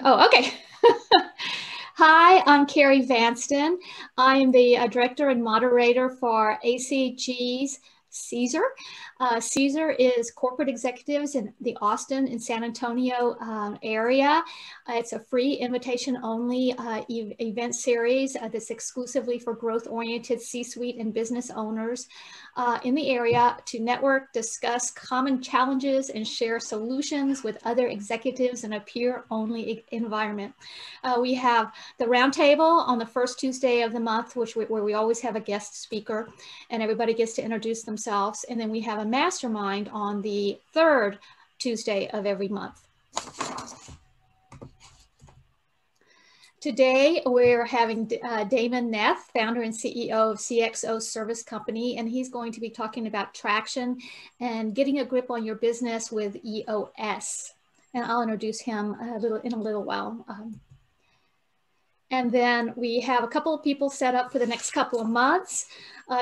Oh, okay. Hi, I'm Carrie Vanston. I am the director and moderator for ACG's CEASAR. CEASAR is corporate executives in the Austin and San Antonio area. It's a free invitation-only event series that's exclusively for growth-oriented C-suite and business owners in the area to network, discuss common challenges, and share solutions with other executives in a peer-only environment. We have the roundtable on the first Tuesday of the month, where we always have a guest speaker and everybody gets to introduce themselves. And then we have a mastermind on the third Tuesday of every month. Today, we're having Damon Neth, founder and CEO of CXO Service Company, and he's going to be talking about traction and getting a grip on your business with EOS. And I'll introduce him in a little while. And then we have a couple of people set up for the next couple of months.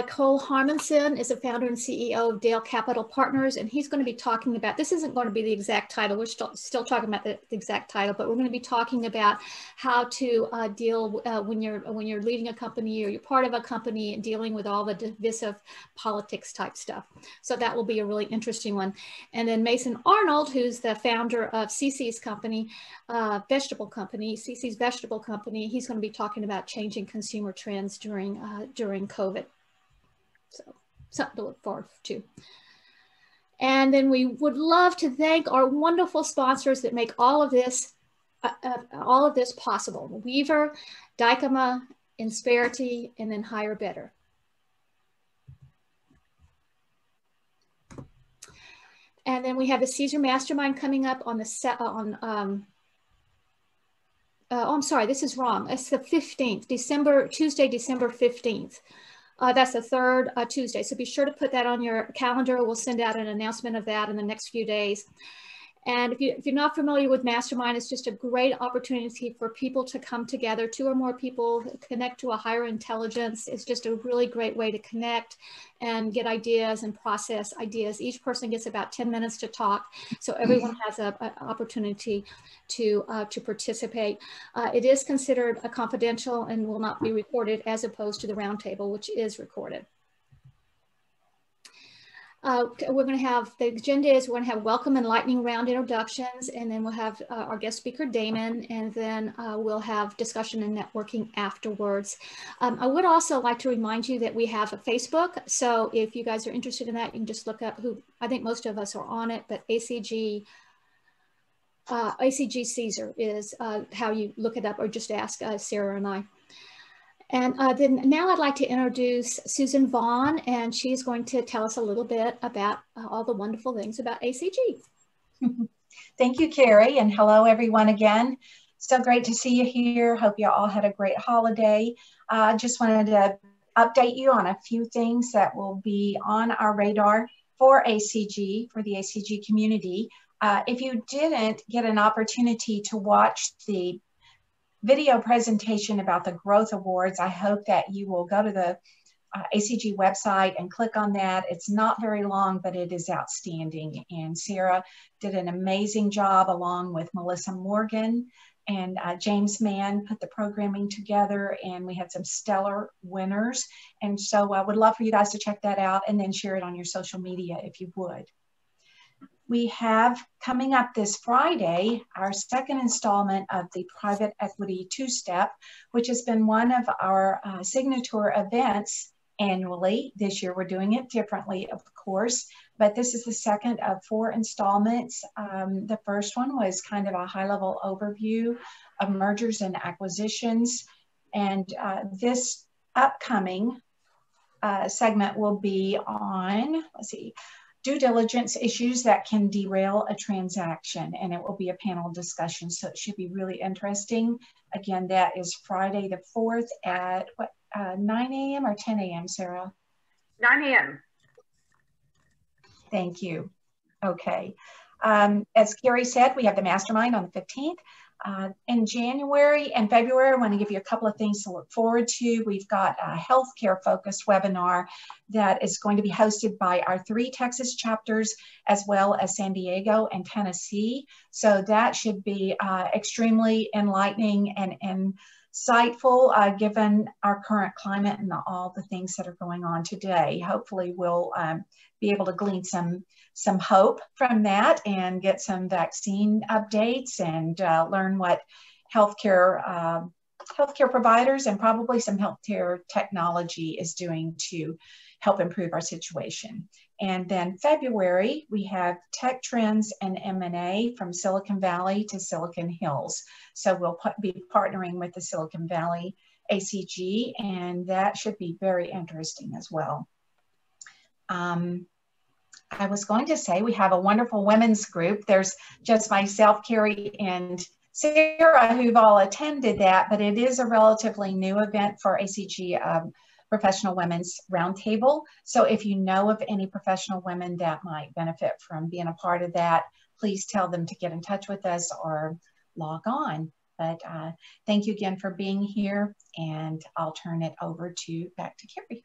Cole Harmonson is a founder and CEO of Dale Capital Partners, and he's going to be talking about, this isn't going to be the exact title, we're still talking about the exact title, but we're going to be talking about how to deal when you're leading a company or you're part of a company and dealing with all the divisive politics type stuff. So that will be a really interesting one. And then Mason Arnold, who's the founder of CC's company, vegetable company, CC's vegetable company, he's going to be talking about changing consumer trends during COVID. So something to look forward to. And then we would love to thank our wonderful sponsors that make all of this possible: Weaver, Dykema, Insperity, and then Higher Better. And then we have the CEASAR Mastermind coming up on the oh, I'm sorry, this is wrong. It's the 15th, Tuesday, December 15th. That's the third Tuesday. So be sure to put that on your calendar. We'll send out an announcement of that in the next few days. And if you're not familiar with Mastermind, it's just a great opportunity for people to come together, 2 or more people connect to a higher intelligence. It's just a really great way to connect and get ideas and process ideas. Each person gets about 10 minutes to talk, so everyone has an opportunity to participate. It is considered a confidential and will not be recorded, as opposed to the roundtable, which is recorded. We're going to have, the agenda is we're going to have welcome and lightning round introductions, and then we'll have our guest speaker, Damon, and then we'll have discussion and networking afterwards. I would also like to remind you that we have a Facebook, so if you guys are interested in that, you can just look up I think most of us are on it, but ACG CEASAR is how you look it up, or just ask Sarah and I. And then now I'd like to introduce Susan Vaughn, and she's going to tell us a little bit about all the wonderful things about ACG. Thank you, Carrie, and hello everyone again. So great to see you here. Hope you all had a great holiday. I just wanted to update you on a few things that will be on our radar for ACG, for the ACG community. If you didn't get an opportunity to watch the video presentation about the Growth Awards, I hope that you will go to the ACG website and click on that. It's not very long, but it is outstanding. And Sarah did an amazing job, along with Melissa Morgan, and James Mann put the programming together, and we had some stellar winners. And so I would love for you guys to check that out and then share it on your social media if you would. We have coming up this Friday our second installment of the Private Equity Two-Step, which has been one of our signature events annually. This year we're doing it differently, of course, but this is the second of 4 installments. The first one was kind of a high-level overview of mergers and acquisitions, and this upcoming segment will be on, let's see, due diligence issues that can derail a transaction, and it will be a panel discussion, so it should be really interesting. Again, that is Friday the 4th at what, 9 a.m. or 10 a.m., Sarah? 9 a.m. Thank you. Okay. As Carrie said, we have the mastermind on the 15th. In January and February, I want to give you a couple of things to look forward to. We've got a healthcare focused webinar that is going to be hosted by our 3 Texas chapters, as well as San Diego and Tennessee. So that should be extremely enlightening and insightful given our current climate and all the things that are going on today. Hopefully we'll be able to glean some hope from that and get some vaccine updates and learn what healthcare providers and probably some healthcare technology is doing to help improve our situation. And then February, we have Tech Trends and M&A from Silicon Valley to Silicon Hills. So we'll be partnering with the Silicon Valley ACG, and that should be very interesting as well. I was going to say we have a wonderful women's group. There's just myself, Carrie, and Sarah who've all attended that, but it is a relatively new event for ACG Professional Women's Roundtable. So if you know of any professional women that might benefit from being a part of that, please tell them to get in touch with us or log on. But thank you again for being here, and I'll turn it over back to Carrie.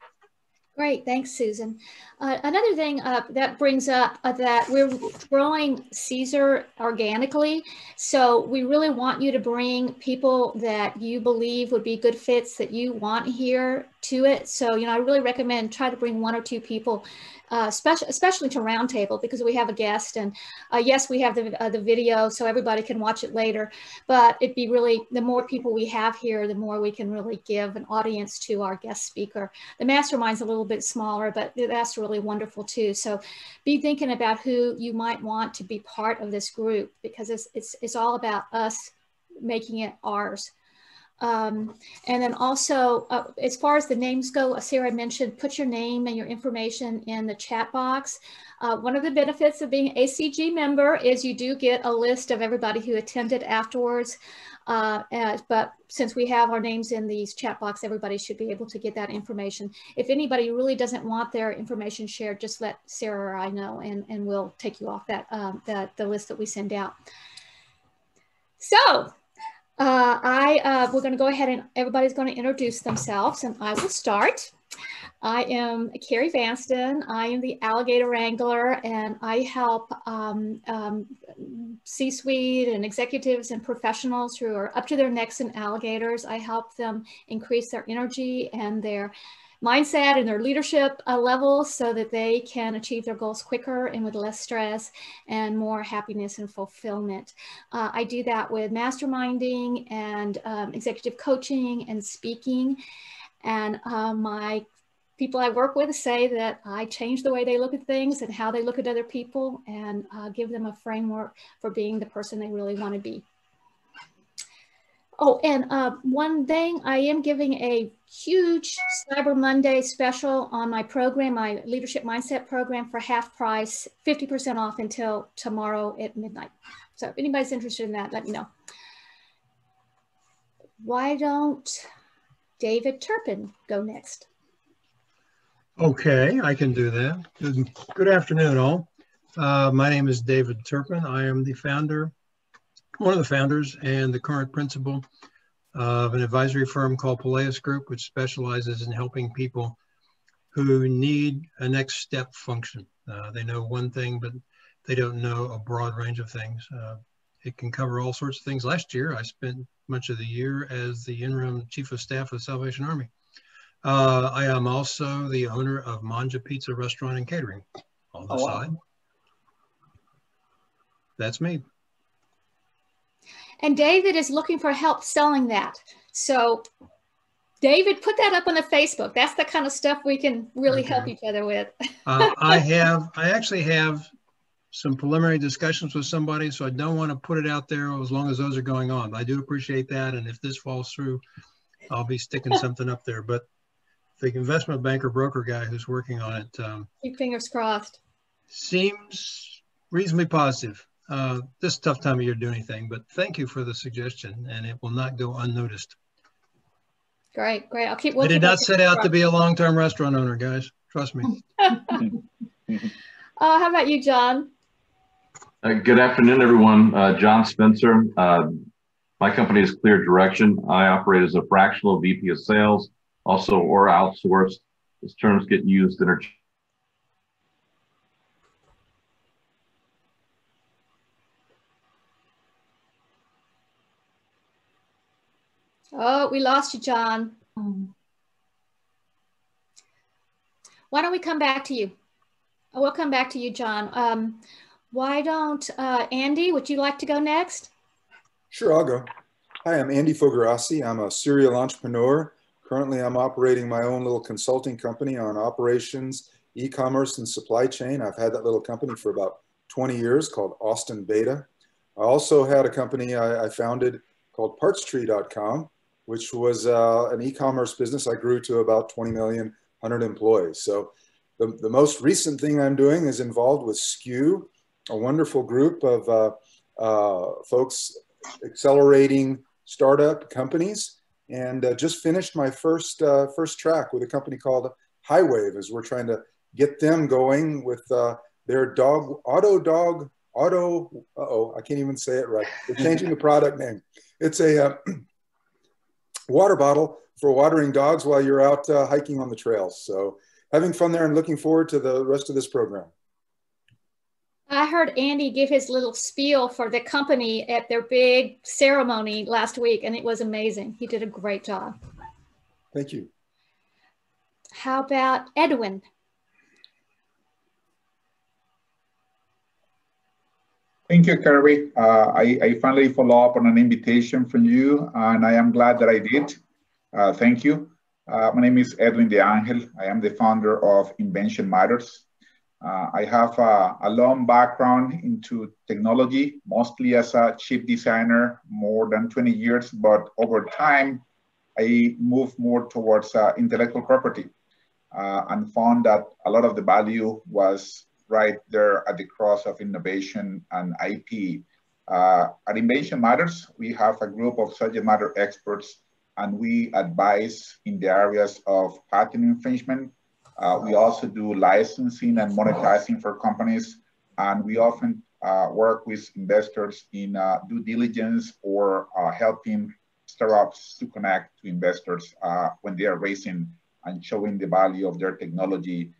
Great, thanks, Susan. Another thing that brings up that we're growing CEASAR organically, so we really want you to bring people that you believe would be good fits that you want here to it. So, I really recommend try to bring 1 or 2 people, especially to Roundtable, because we have a guest, and yes, we have the video so everybody can watch it later, but it'd be really, the more people we have here, the more we can really give an audience to our guest speaker. The mastermind's a little bit smaller, but that's really wonderful too. So be thinking about who you might want to be part of this group, because it's all about us making it ours. And then also, as far as the names go, Sarah mentioned, put your name and your information in the chat box. One of the benefits of being an ACG member is you do get a list of everybody who attended afterwards. But since we have our names in these chat box, everybody should be able to get that information. If anybody really doesn't want their information shared, just let Sarah or I know, and we'll take you off the list that we send out. So, we're going to go ahead and everybody's going to introduce themselves, and I will start. I am Carrie Vanston. I am the alligator wrangler, and I help C-suite and executives and professionals who are up to their necks in alligators. I help them increase their energy and their mindset and their leadership levels so that they can achieve their goals quicker and with less stress and more happiness and fulfillment. I do that with masterminding and executive coaching and speaking. And my people I work with say that I change the way they look at things and how they look at other people, and give them a framework for being the person they really want to be. Oh, and one thing, I am giving a huge Cyber Monday special on my program, my Leadership Mindset program, for half price, 50% off until tomorrow at midnight. So if anybody's interested in that, let me know. Why don't David Turpin go next? Okay, I can do that. Good afternoon, all. My name is David Turpin. I am the founder, one of the founders and the current principal of an advisory firm called Peleus Group, which specializes in helping people who need a next step function. They know one thing, but they don't know a broad range of things. It can cover all sorts of things. Last year, I spent much of the year as the interim chief of staff of Salvation Army. I am also the owner of Manja Pizza Restaurant and Catering on the side. That's me. And David is looking for help selling that. So David, put that up on the Facebook. That's the kind of stuff we can really help each other with. I actually have some preliminary discussions with somebody, so I don't want to put it out there as long as those are going on. I do appreciate that. And if this falls through, I'll be sticking something up there. But the investment banker broker guy who's working on it, keep fingers crossed, seems reasonably positive. This is a tough time of year to do anything, but thank you for the suggestion, and it will not go unnoticed. Great. I did not set out to be a long-term restaurant owner, guys. Trust me. How about you, John? Good afternoon, everyone. John Spencer, My company is Clear Direction. I operate as a fractional VP of sales, also or outsourced. Those terms get used interchangeably. Oh, we lost you, John. Why don't we come back to you? We'll come back to you, John. Why don't Andy, would you like to go next? Sure, I'll go. Hi, I'm Andy Fogarasi. I'm a serial entrepreneur. Currently, I'm operating my own little consulting company on operations, e-commerce, and supply chain. I've had that little company for about 20 years called Austin Beta. I also had a company I founded called partstree.com, which was an e-commerce business I grew to about 20 million, 100 employees. So the most recent thing I'm doing is involved with SKU, a wonderful group of folks accelerating startup companies, and just finished my first track with a company called Highwave, as we're trying to get them going with their I can't even say it right. They're changing the product name. It's a water bottle for watering dogs while you're out hiking on the trails. So having fun there and looking forward to the rest of this program. I heard Andy give his little spiel for the company at their big ceremony last week, and it was amazing. He did a great job. Thank you. How about Edwin? Thank you, Carrie. I finally follow up on an invitation from you, and I am glad that I did. Thank you. My name is Edwin De Angel. I am the founder of Invention Matters. I have a long background into technology, mostly as a chip designer, more than 20 years, but over time, I moved more towards intellectual property and found that a lot of the value was right there at the cross of innovation and IP. At Invention Matters, we have a group of subject matter experts, and we advise in the areas of patent infringement. We also do licensing and monetizing for companies, and we often work with investors in due diligence or helping startups to connect to investors when they are raising and showing the value of their technology,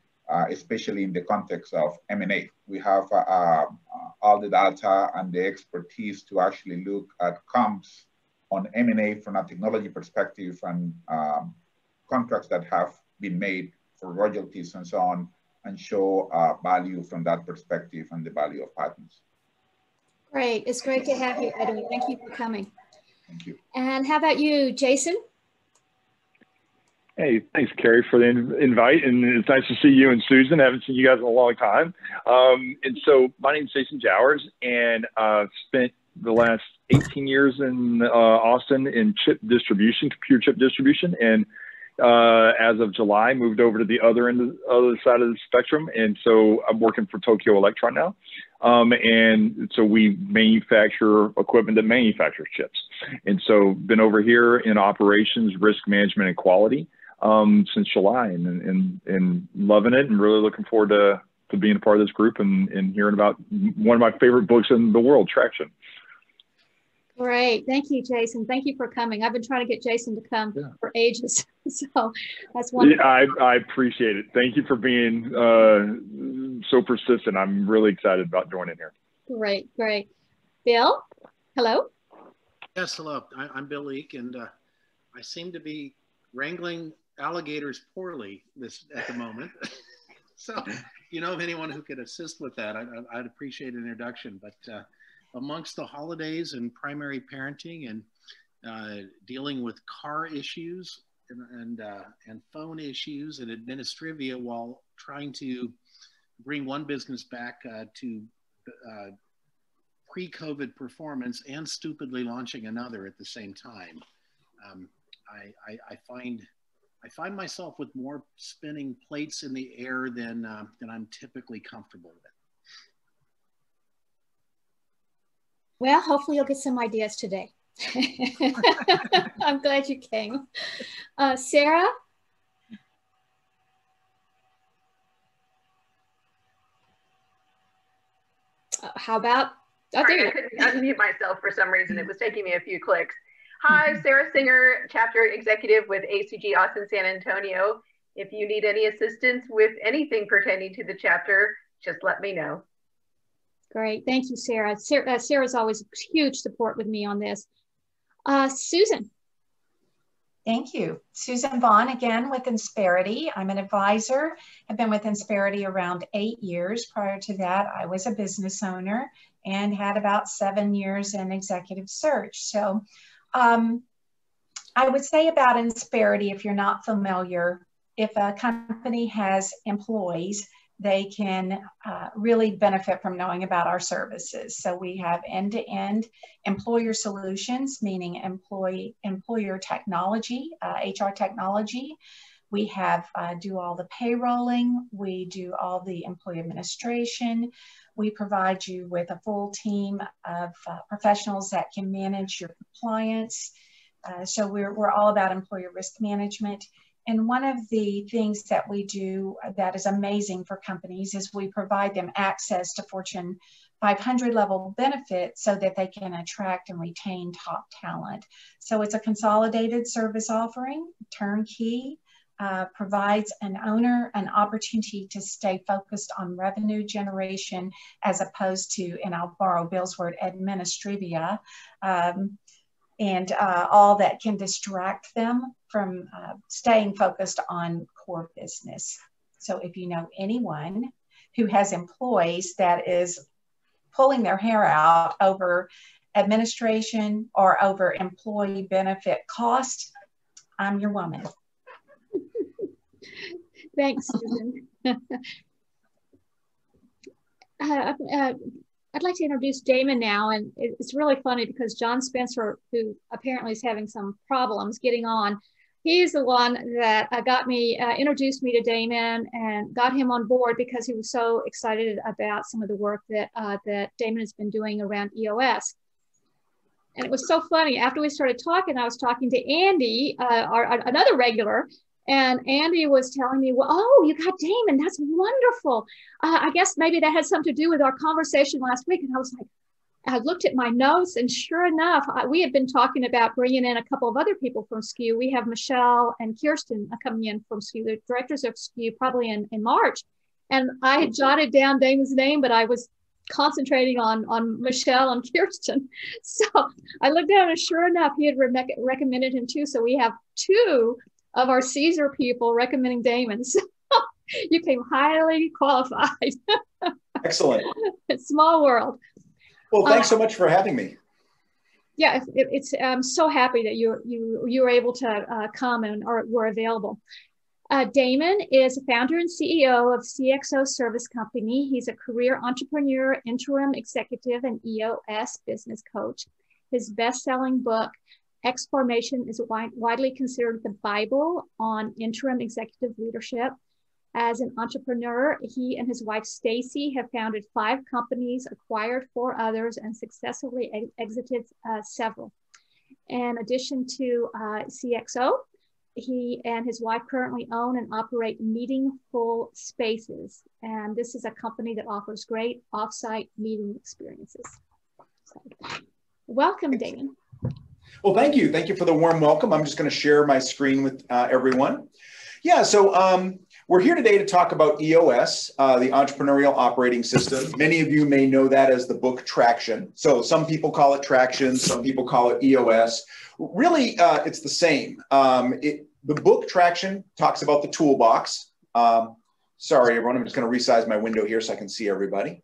especially in the context of M&A. We have all the data and the expertise to actually look at comps on M&A from a technology perspective and contracts that have been made for royalties and so on, and show value from that perspective and the value of patents. Great. It's great to have you, Edwin. Thank you for coming. Thank you. And how about you, Jason? Hey, thanks, Carrie, for the invite. And it's nice to see you and Susan. I haven't seen you guys in a long time. And so my name is Jason Jowers, and I've spent the last 18 years in Austin in chip distribution, computer chip distribution. And as of July, moved over to the other side of the spectrum. And so I'm working for Tokyo Electron now. And so we manufacture equipment that manufactures chips. And so been over here in operations, risk management, and quality since July, and loving it, and really looking forward to being a part of this group and hearing about one of my favorite books in the world, Traction. Great. Thank you, Jason. Thank you for coming. I've been trying to get Jason to come for ages. So that's wonderful. Yeah, I appreciate it. Thank you for being so persistent. I'm really excited about joining here. Great, great. Bill, hello. Yes, hello. I'm Bill Leake, and I seem to be wrangling alligators poorly at the moment. So, you know, if anyone who could assist with that, I'd appreciate an introduction. But amongst the holidays and primary parenting and dealing with car issues and phone issues and administrivia while trying to bring one business back to pre-COVID performance and stupidly launching another at the same time, I find myself with more spinning plates in the air than I'm typically comfortable with. Well, hopefully you'll get some ideas today. I'm glad you came. Sarah? How about Sorry, I couldn't unmute myself for some reason. It was taking me a few clicks. Hi, Sarah Singer, Chapter Executive with ACG ASA San Antonio. If you need any assistance with anything pertaining to the chapter, just let me know. Great. Thank you, Sarah. Sarah's always huge support with me on this. Susan. Thank you. Susan Vaughn again with Insperity. I'm an advisor. I've been with Insperity around 8 years. Prior to that, I was a business owner and had about 7 years in executive search. So I would say about Insperity, if you're not familiar, if a company has employees, they can really benefit from knowing about our services. So we have end-to-end employer solutions, meaning employer technology, HR technology. We have do all the payrolling. We do all the employee administration. We provide you with a full team of professionals that can manage your compliance. So we're all about employer risk management. And one of the things that we do that is amazing for companies is we provide them access to Fortune 500 level benefits so that they can attract and retain top talent. So it's a consolidated service offering, turnkey, provides an owner an opportunity to stay focused on revenue generation as opposed to, and I'll borrow Bill's word, administrivia, and all that can distract them from staying focused on core business. So if you know anyone who has employees that is pulling their hair out over administration or over employee benefit cost, I'm your woman. Thanks, Susan. I'd like to introduce Damon now, and it's really funny because John Spencer, who apparently is having some problems getting on, he's the one that introduced me to Damon and got him on board because he was so excited about some of the work that Damon has been doing around EOS. And it was so funny. After we started talking, I was talking to Andy, another regular, and Andy was telling me, well, oh, you got Damon. That's wonderful. I guess maybe that had something to do with our conversation last week. And I was like, I looked at my notes, and sure enough, we had been talking about bringing in a couple of other people from SKU. We have Michelle and Kirsten coming in from SKU, the directors of SKU, probably in March. And I had jotted down Damon's name, but I was concentrating on Michelle and Kirsten. So I looked down, and sure enough, he had recommended him too. So we have two of our CEASAR people recommending Damon. So you came highly qualified. Excellent. It's small world. Well, thanks so much for having me. Yeah, I'm so happy that you were able to come and were available. Damon is a founder and CEO of CXO Service Company. He's a career entrepreneur, interim executive, and EOS business coach. His best-selling book, X-Formation, is widely considered the Bible on interim executive leadership. As an entrepreneur, he and his wife, Stacy, have founded 5 companies, acquired 4 others, and successfully exited several. In addition to CXO, he and his wife currently own and operate Meetingful Spaces. And this is a company that offers great offsite meeting experiences. So, welcome, Damon. Well, thank you. Thank you for the warm welcome. I'm just going to share my screen with everyone. Yeah, so we're here today to talk about EOS, the Entrepreneurial Operating System. Many of you may know that as the book Traction. So some people call it Traction, some people call it EOS. Really, it's the same. The book Traction talks about the toolbox. Sorry, everyone, I'm just going to resize my window here so I can see everybody.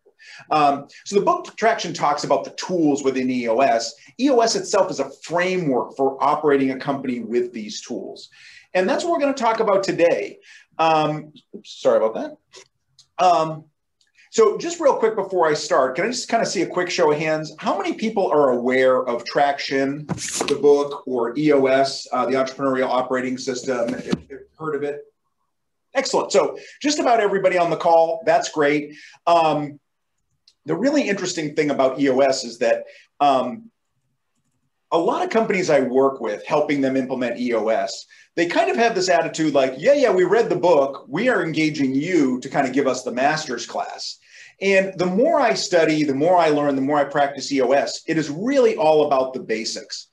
So the book Traction talks about the tools within EOS. EOS itself is a framework for operating a company with these tools. And that's what we're going to talk about today. Oops, sorry about that. So just real quick before I start, can I just kind of see a quick show of hands? How many people are aware of Traction, the book, or EOS, the Entrepreneurial Operating System? If you've heard of it? Excellent. So just about everybody on the call, that's great. The really interesting thing about EOS is that a lot of companies I work with helping them implement EOS, they kind of have this attitude like, yeah, we read the book. We are engaging you to kind of give us the master's class. And the more I study, the more I learn, the more I practice EOS, it is really all about the basics.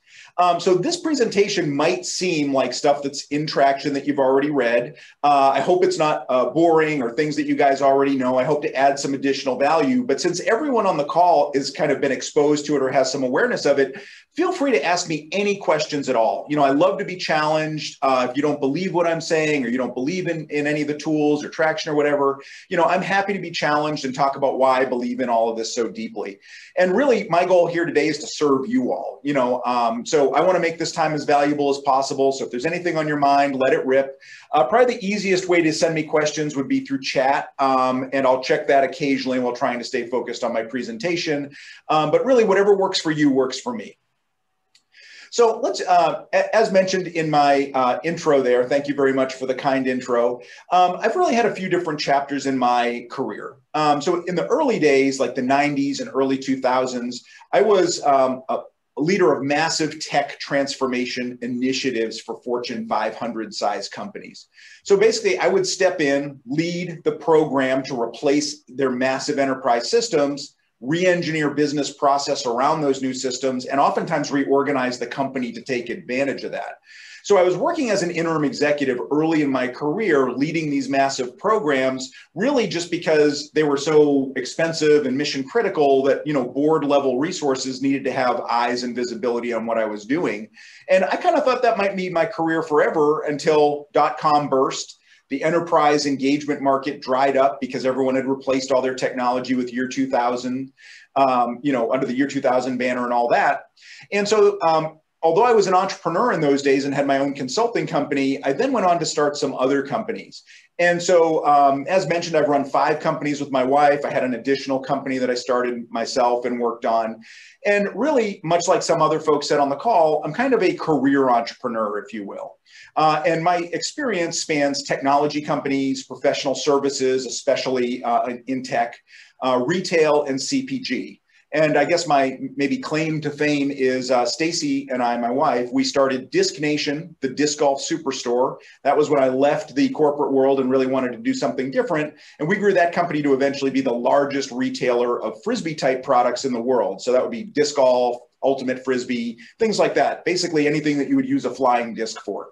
So this presentation might seem like stuff that's in Traction that you've already read. I hope it's not boring or things that you guys already know. I hope to add some additional value. But since everyone on the call has kind of been exposed to it or has some awareness of it, feel free to ask me any questions at all. You know, I love to be challenged. If you don't believe what I'm saying or you don't believe in any of the tools or Traction or whatever, you know, I'm happy to be challenged and talk about why I believe in all of this so deeply. And really, my goal here today is to serve you all, you know, so I want to make this time as valuable as possible. So if there's anything on your mind, let it rip. Probably the easiest way to send me questions would be through chat. And I'll check that occasionally while trying to stay focused on my presentation. But really, whatever works for you works for me. So let's, as mentioned in my intro there, thank you very much for the kind intro. I've really had a few different chapters in my career. So in the early days, like the 90s and early 2000s, I was a leader of massive tech transformation initiatives for Fortune 500 size companies. So basically, I would step in, lead the program to replace their massive enterprise systems, re-engineer business process around those new systems, and oftentimes reorganize the company to take advantage of that. So I was working as an interim executive early in my career, leading these massive programs, really just because they were so expensive and mission critical that, you know, board level resources needed to have eyes and visibility on what I was doing. And I kind of thought that might be my career forever until .com burst. The enterprise engagement market dried up because everyone had replaced all their technology with year 2000, you know, under the year 2000 banner and all that. And so, although I was an entrepreneur in those days and had my own consulting company, I then went on to start some other companies. And so, as mentioned, I've run 5 companies with my wife. I had an additional company that I started myself and worked on. And really, much like some other folks said on the call, I'm kind of a career entrepreneur, if you will. And my experience spans technology companies, professional services, especially in tech, retail, and CPG. And I guess my maybe claim to fame is Stacy and I, my wife, we started Disc Nation, the disc golf superstore. That was when I left the corporate world and really wanted to do something different. And we grew that company to eventually be the largest retailer of Frisbee type products in the world. So that would be disc golf, ultimate Frisbee, things like that. Basically anything that you would use a flying disc for.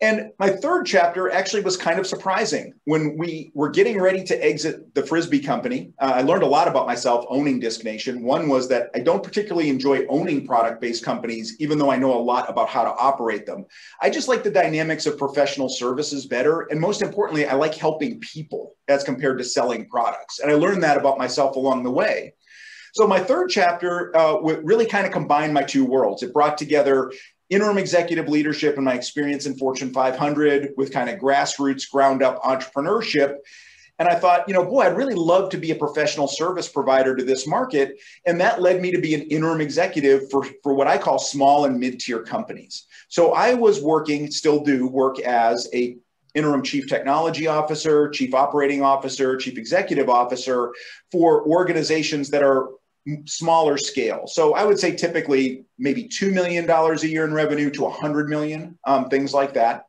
And my third chapter actually was kind of surprising. When we were getting ready to exit the Frisbee company, I learned a lot about myself owning Disc Nation. One was that I don't particularly enjoy owning product-based companies, even though I know a lot about how to operate them. I just like the dynamics of professional services better. And most importantly, I like helping people as compared to selling products. And I learned that about myself along the way. So my third chapter really kind of combined my two worlds. It brought together interim executive leadership and my experience in Fortune 500 with kind of grassroots, ground up entrepreneurship. And I thought, you know, boy, I'd really love to be a professional service provider to this market. And that led me to be an interim executive for what I call small and mid-tier companies. So I was working, still do work as a interim chief technology officer, chief operating officer, chief executive officer for organizations that are smaller scale. So I would say typically maybe $2 million a year in revenue to $100 million, things like that.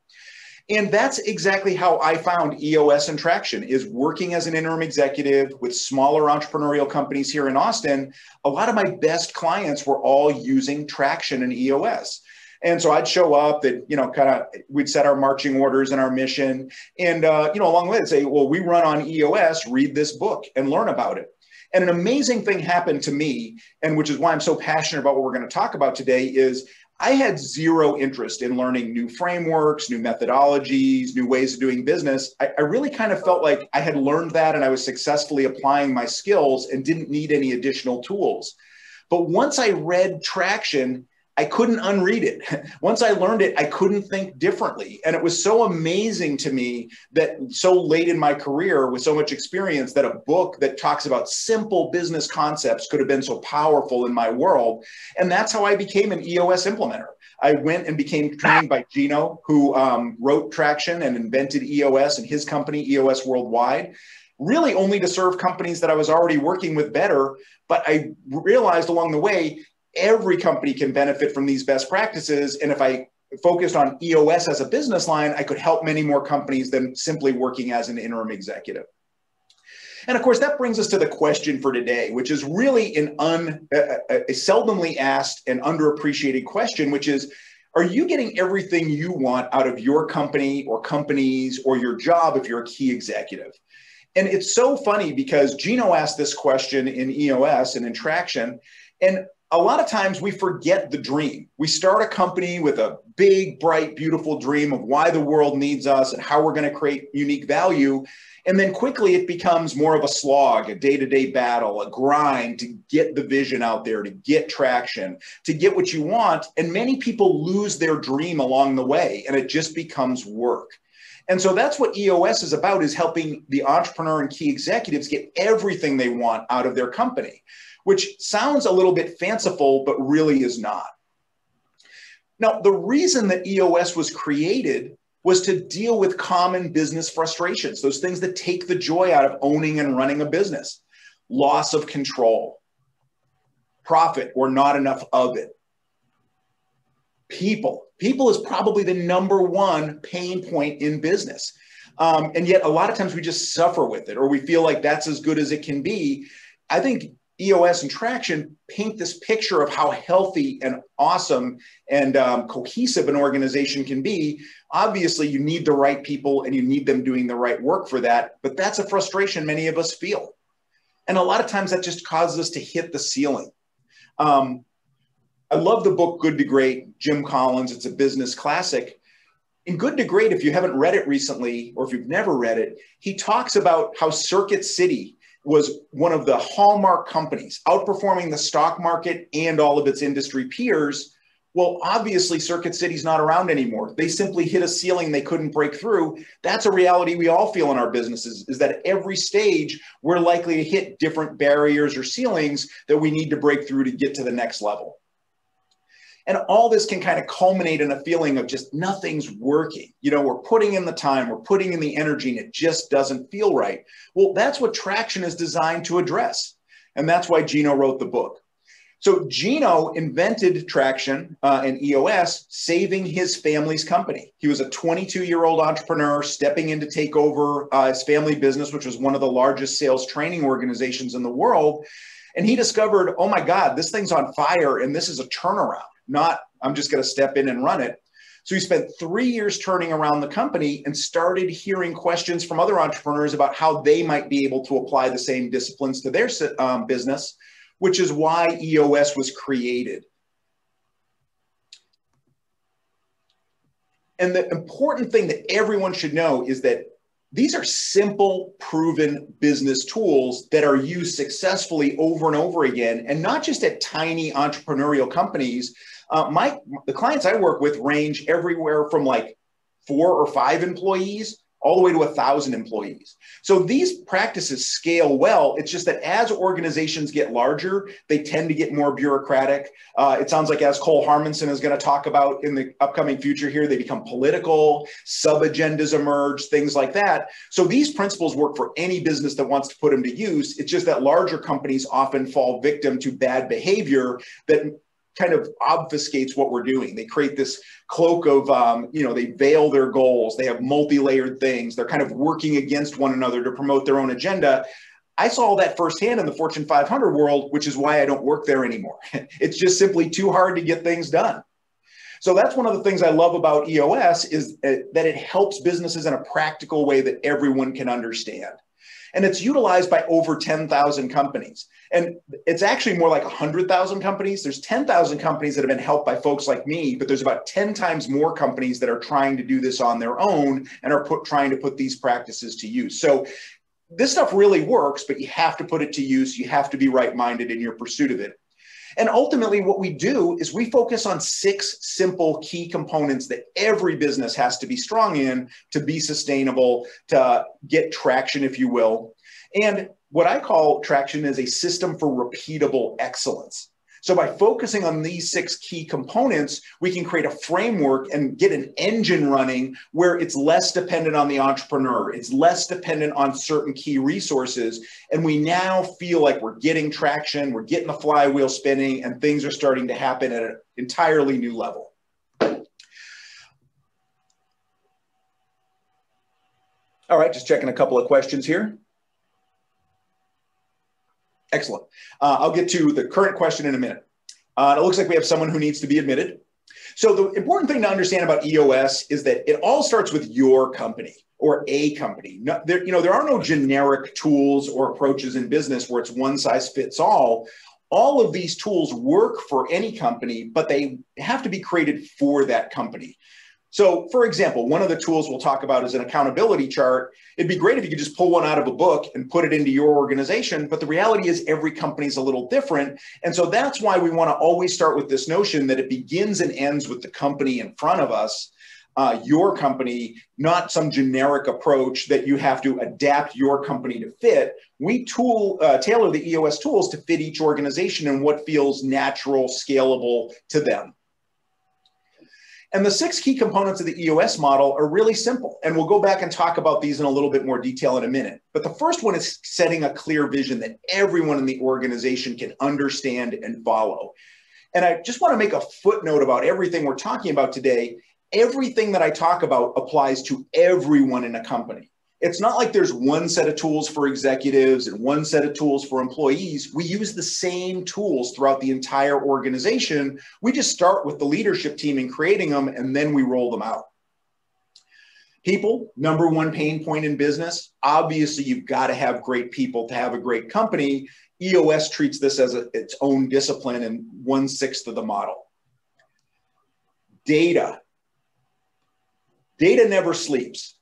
And that's exactly how I found EOS and Traction, is working as an interim executive with smaller entrepreneurial companies here in Austin. A lot of my best clients were all using Traction and EOS. And so I'd show up that, you know, we'd set our marching orders and our mission. And, you know, along the way, I'd say, well, we run on EOS, read this book and learn about it. And an amazing thing happened to me, and which is why I'm so passionate about what we're going to talk about today, is I had zero interest in learning new frameworks, new methodologies, new ways of doing business. I really kind of felt like I had learned that and I was successfully applying my skills and didn't need any additional tools. But once I read Traction, I couldn't unread it. Once I learned it, I couldn't think differently. And it was so amazing to me that so late in my career with so much experience that a book that talks about simple business concepts could have been so powerful in my world. And that's how I became an EOS implementer. I went and became trained by Gino, who wrote Traction and invented EOS and his company, EOS Worldwide, really only to serve companies that I was already working with better. But I realized along the way, every company can benefit from these best practices. And if I focused on EOS as a business line, I could help many more companies than simply working as an interim executive. And of course, that brings us to the question for today, which is really a seldomly asked and underappreciated question, which is, are you getting everything you want out of your company or companies or your job if you're a key executive? And it's so funny because Gino asked this question in EOS and in Traction, and a lot of times we forget the dream. We start a company with a big, bright, beautiful dream of why the world needs us and how we're going to create unique value. And then quickly it becomes more of a slog, a day-to-day battle, a grind to get the vision out there, to get traction, to get what you want. And many people lose their dream along the way, and it just becomes work. And so that's what EOS is about, is helping the entrepreneur and key executives get everything they want out of their company, which sounds a little bit fanciful, but really is not. Now, the reason that EOS was created was to deal with common business frustrations, those things that take the joy out of owning and running a business. Loss of control, profit or not enough of it. People is probably the #1 pain point in business. And yet a lot of times we just suffer with it, or we feel like that's as good as it can be. I think EOS and Traction paint this picture of how healthy and awesome and cohesive an organization can be. Obviously, you need the right people and you need them doing the right work for that, but that's a frustration many of us feel. And a lot of times that just causes us to hit the ceiling. I love the book Good to Great, Jim Collins. It's a business classic. In Good to Great, if you haven't read it recently, or if you've never read it, he talks about how Circuit City was one of the hallmark companies, outperforming the stock market and all of its industry peers. Well, obviously, Circuit City's not around anymore. They simply hit a ceiling they couldn't break through. That's a reality we all feel in our businesses, is that at every stage, we're likely to hit different barriers or ceilings that we need to break through to get to the next level. And all this can kind of culminate in a feeling of just nothing's working. You know, we're putting in the time, we're putting in the energy, and it just doesn't feel right. Well, that's what Traction is designed to address. And that's why Gino wrote the book. So Gino invented Traction and EOS, saving his family's company. He was a 22-year-old entrepreneur stepping in to take over his family business, which was one of the largest sales training organizations in the world. And he discovered, oh my God, this thing's on fire and this is a turnaround, not I'm just going to step in and run it. So he spent 3 years turning around the company and started hearing questions from other entrepreneurs about how they might be able to apply the same disciplines to their business, which is why EOS was created. And the important thing that everyone should know is that these are simple, proven business tools that are used successfully over and over again, and not just at tiny entrepreneurial companies. The clients I work with range everywhere from like 4 or 5 employees all the way to 1,000 employees. So these practices scale well. It's just that as organizations get larger, they tend to get more bureaucratic. It sounds like, as Cole Harmonson is going to talk about in the upcoming future here, they become political, sub-agendas emerge, things like that. So these principles work for any business that wants to put them to use. It's just that larger companies often fall victim to bad behavior that kind of obfuscates what we're doing. They create this cloak of, they veil their goals. They have multi-layered things. They're kind of working against one another to promote their own agenda. I saw all that firsthand in the Fortune 500 world, which is why I don't work there anymore. It's just simply too hard to get things done. So that's one of the things I love about EOS, is that it helps businesses in a practical way that everyone can understand. And it's utilized by over 10,000 companies. And it's actually more like 100,000 companies. There's 10,000 companies that have been helped by folks like me, but there's about 10 times more companies that are trying to do this on their own and are trying to put these practices to use. So this stuff really works, but you have to put it to use. You have to be right-minded in your pursuit of it. And ultimately, what we do is we focus on 6 simple key components that every business has to be strong in to be sustainable, to get traction, if you will. And what I call traction is a system for repeatable excellence. So by focusing on these 6 key components, we can create a framework and get an engine running where it's less dependent on the entrepreneur. It's less dependent on certain key resources. And we now feel like we're getting traction, we're getting the flywheel spinning, and things are starting to happen at an entirely new level. All right, just checking a couple of questions here. Excellent. I'll get to the current question in a minute. It looks like we have someone who needs to be admitted. So the important thing to understand about EOS is that it all starts with your company or a company. There are no generic tools or approaches in business where it's one size fits all. All of these tools work for any company, but they have to be created for that company. So for example, one of the tools we'll talk about is an accountability chart. It'd be great if you could just pull one out of a book and put it into your organization, but the reality is every company is a little different. And so that's why we want to always start with this notion that it begins and ends with the company in front of us, your company, not some generic approach that you have to adapt your company to fit. We tailor the EOS tools to fit each organization and what feels natural, scalable to them. And the 6 key components of the EOS model are really simple. And we'll go back and talk about these in a little bit more detail in a minute. But the first one is setting a clear vision that everyone in the organization can understand and follow. And I just want to make a footnote about everything we're talking about today. Everything that I talk about applies to everyone in a company. It's not like there's one set of tools for executives and one set of tools for employees. We use the same tools throughout the entire organization. We just start with the leadership team in creating them, and then we roll them out. People, number one pain point in business. Obviously, you've got to have great people to have a great company. EOS treats this as its own discipline and 1/6 of the model. Data. Data never sleeps.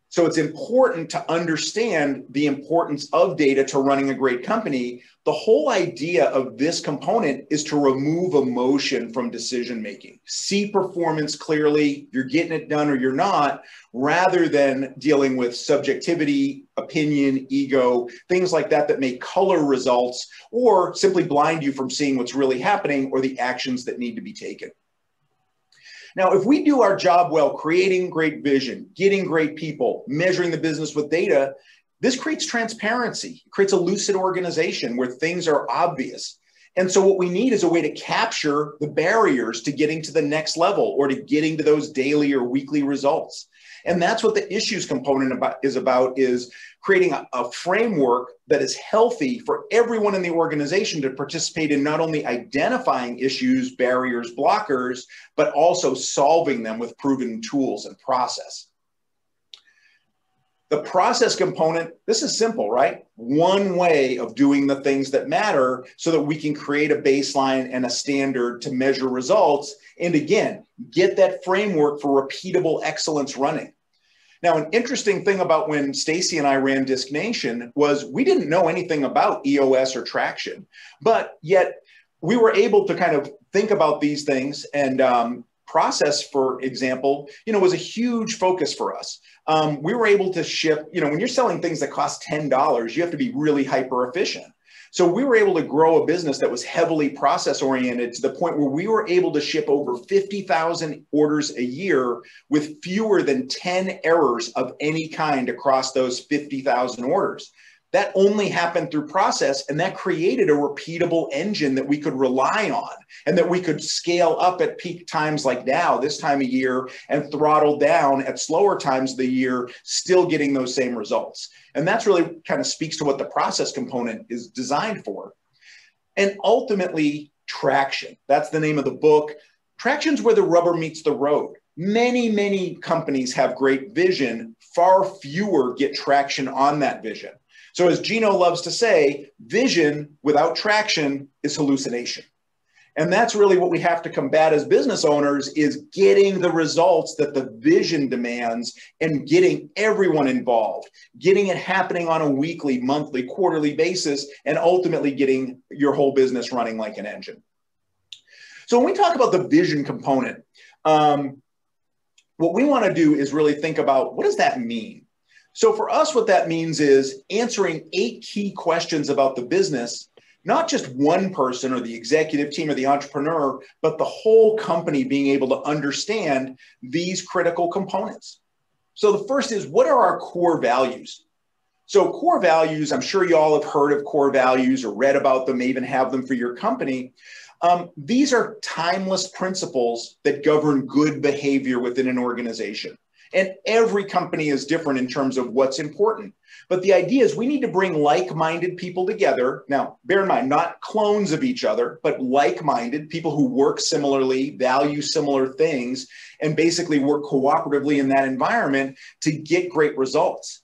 So it's important to understand the importance of data to running a great company. The whole idea of this component is to remove emotion from decision making. See performance clearly, you're getting it done or you're not, rather than dealing with subjectivity, opinion, ego, things like that that may color results or simply blind you from seeing what's really happening or the actions that need to be taken. Now, if we do our job well, creating great vision, getting great people, measuring the business with data, this creates transparency. It creates a lucid organization where things are obvious. And so what we need is a way to capture the barriers to getting to the next level or to getting to those daily or weekly results. And that's what the issues component is creating a framework that is healthy for everyone in the organization to participate in not only identifying issues, barriers, blockers, but also solving them with proven tools and process. The process component, this is simple, right? One way of doing the things that matter so that we can create a baseline and a standard to measure results. And again, get that framework for repeatable excellence running. Now, an interesting thing about when Stacy and I ran Disc Nation was we didn't know anything about EOS or traction, but yet we were able to kind of think about these things, and process, for example, was a huge focus for us. We were able to ship, when you're selling things that cost $10, you have to be really hyper efficient. So we were able to grow a business that was heavily process oriented to the point where we were able to ship over 50,000 orders a year with fewer than 10 errors of any kind across those 50,000 orders. That only happened through process, and that created a repeatable engine that we could rely on and that we could scale up at peak times like now, this time of year, and throttle down at slower times of the year, still getting those same results. And that's really kind of speaks to what the process component is designed for. And ultimately, traction. That's the name of the book. Traction's where the rubber meets the road. Many, many companies have great vision. Far fewer get traction on that vision. So as Gino loves to say, vision without traction is hallucination. And that's really what we have to combat as business owners, is getting the results that the vision demands and getting everyone involved, getting it happening on a weekly, monthly, quarterly basis, and ultimately getting your whole business running like an engine. So when we talk about the vision component, what we want to do is really think about, what does that mean? So for us, what that means is answering 8 key questions about the business, not just one person or the executive team or the entrepreneur, but the whole company being able to understand these critical components. So the first is, what are our core values? So core values, I'm sure you all have heard of core values or read about them, may even have them for your company. These are timeless principles that govern good behavior within an organization. And every company is different in terms of what's important. But the idea is we need to bring like-minded people together. Now, bear in mind, not clones of each other, but like-minded people who work similarly, value similar things, and basically work cooperatively in that environment to get great results.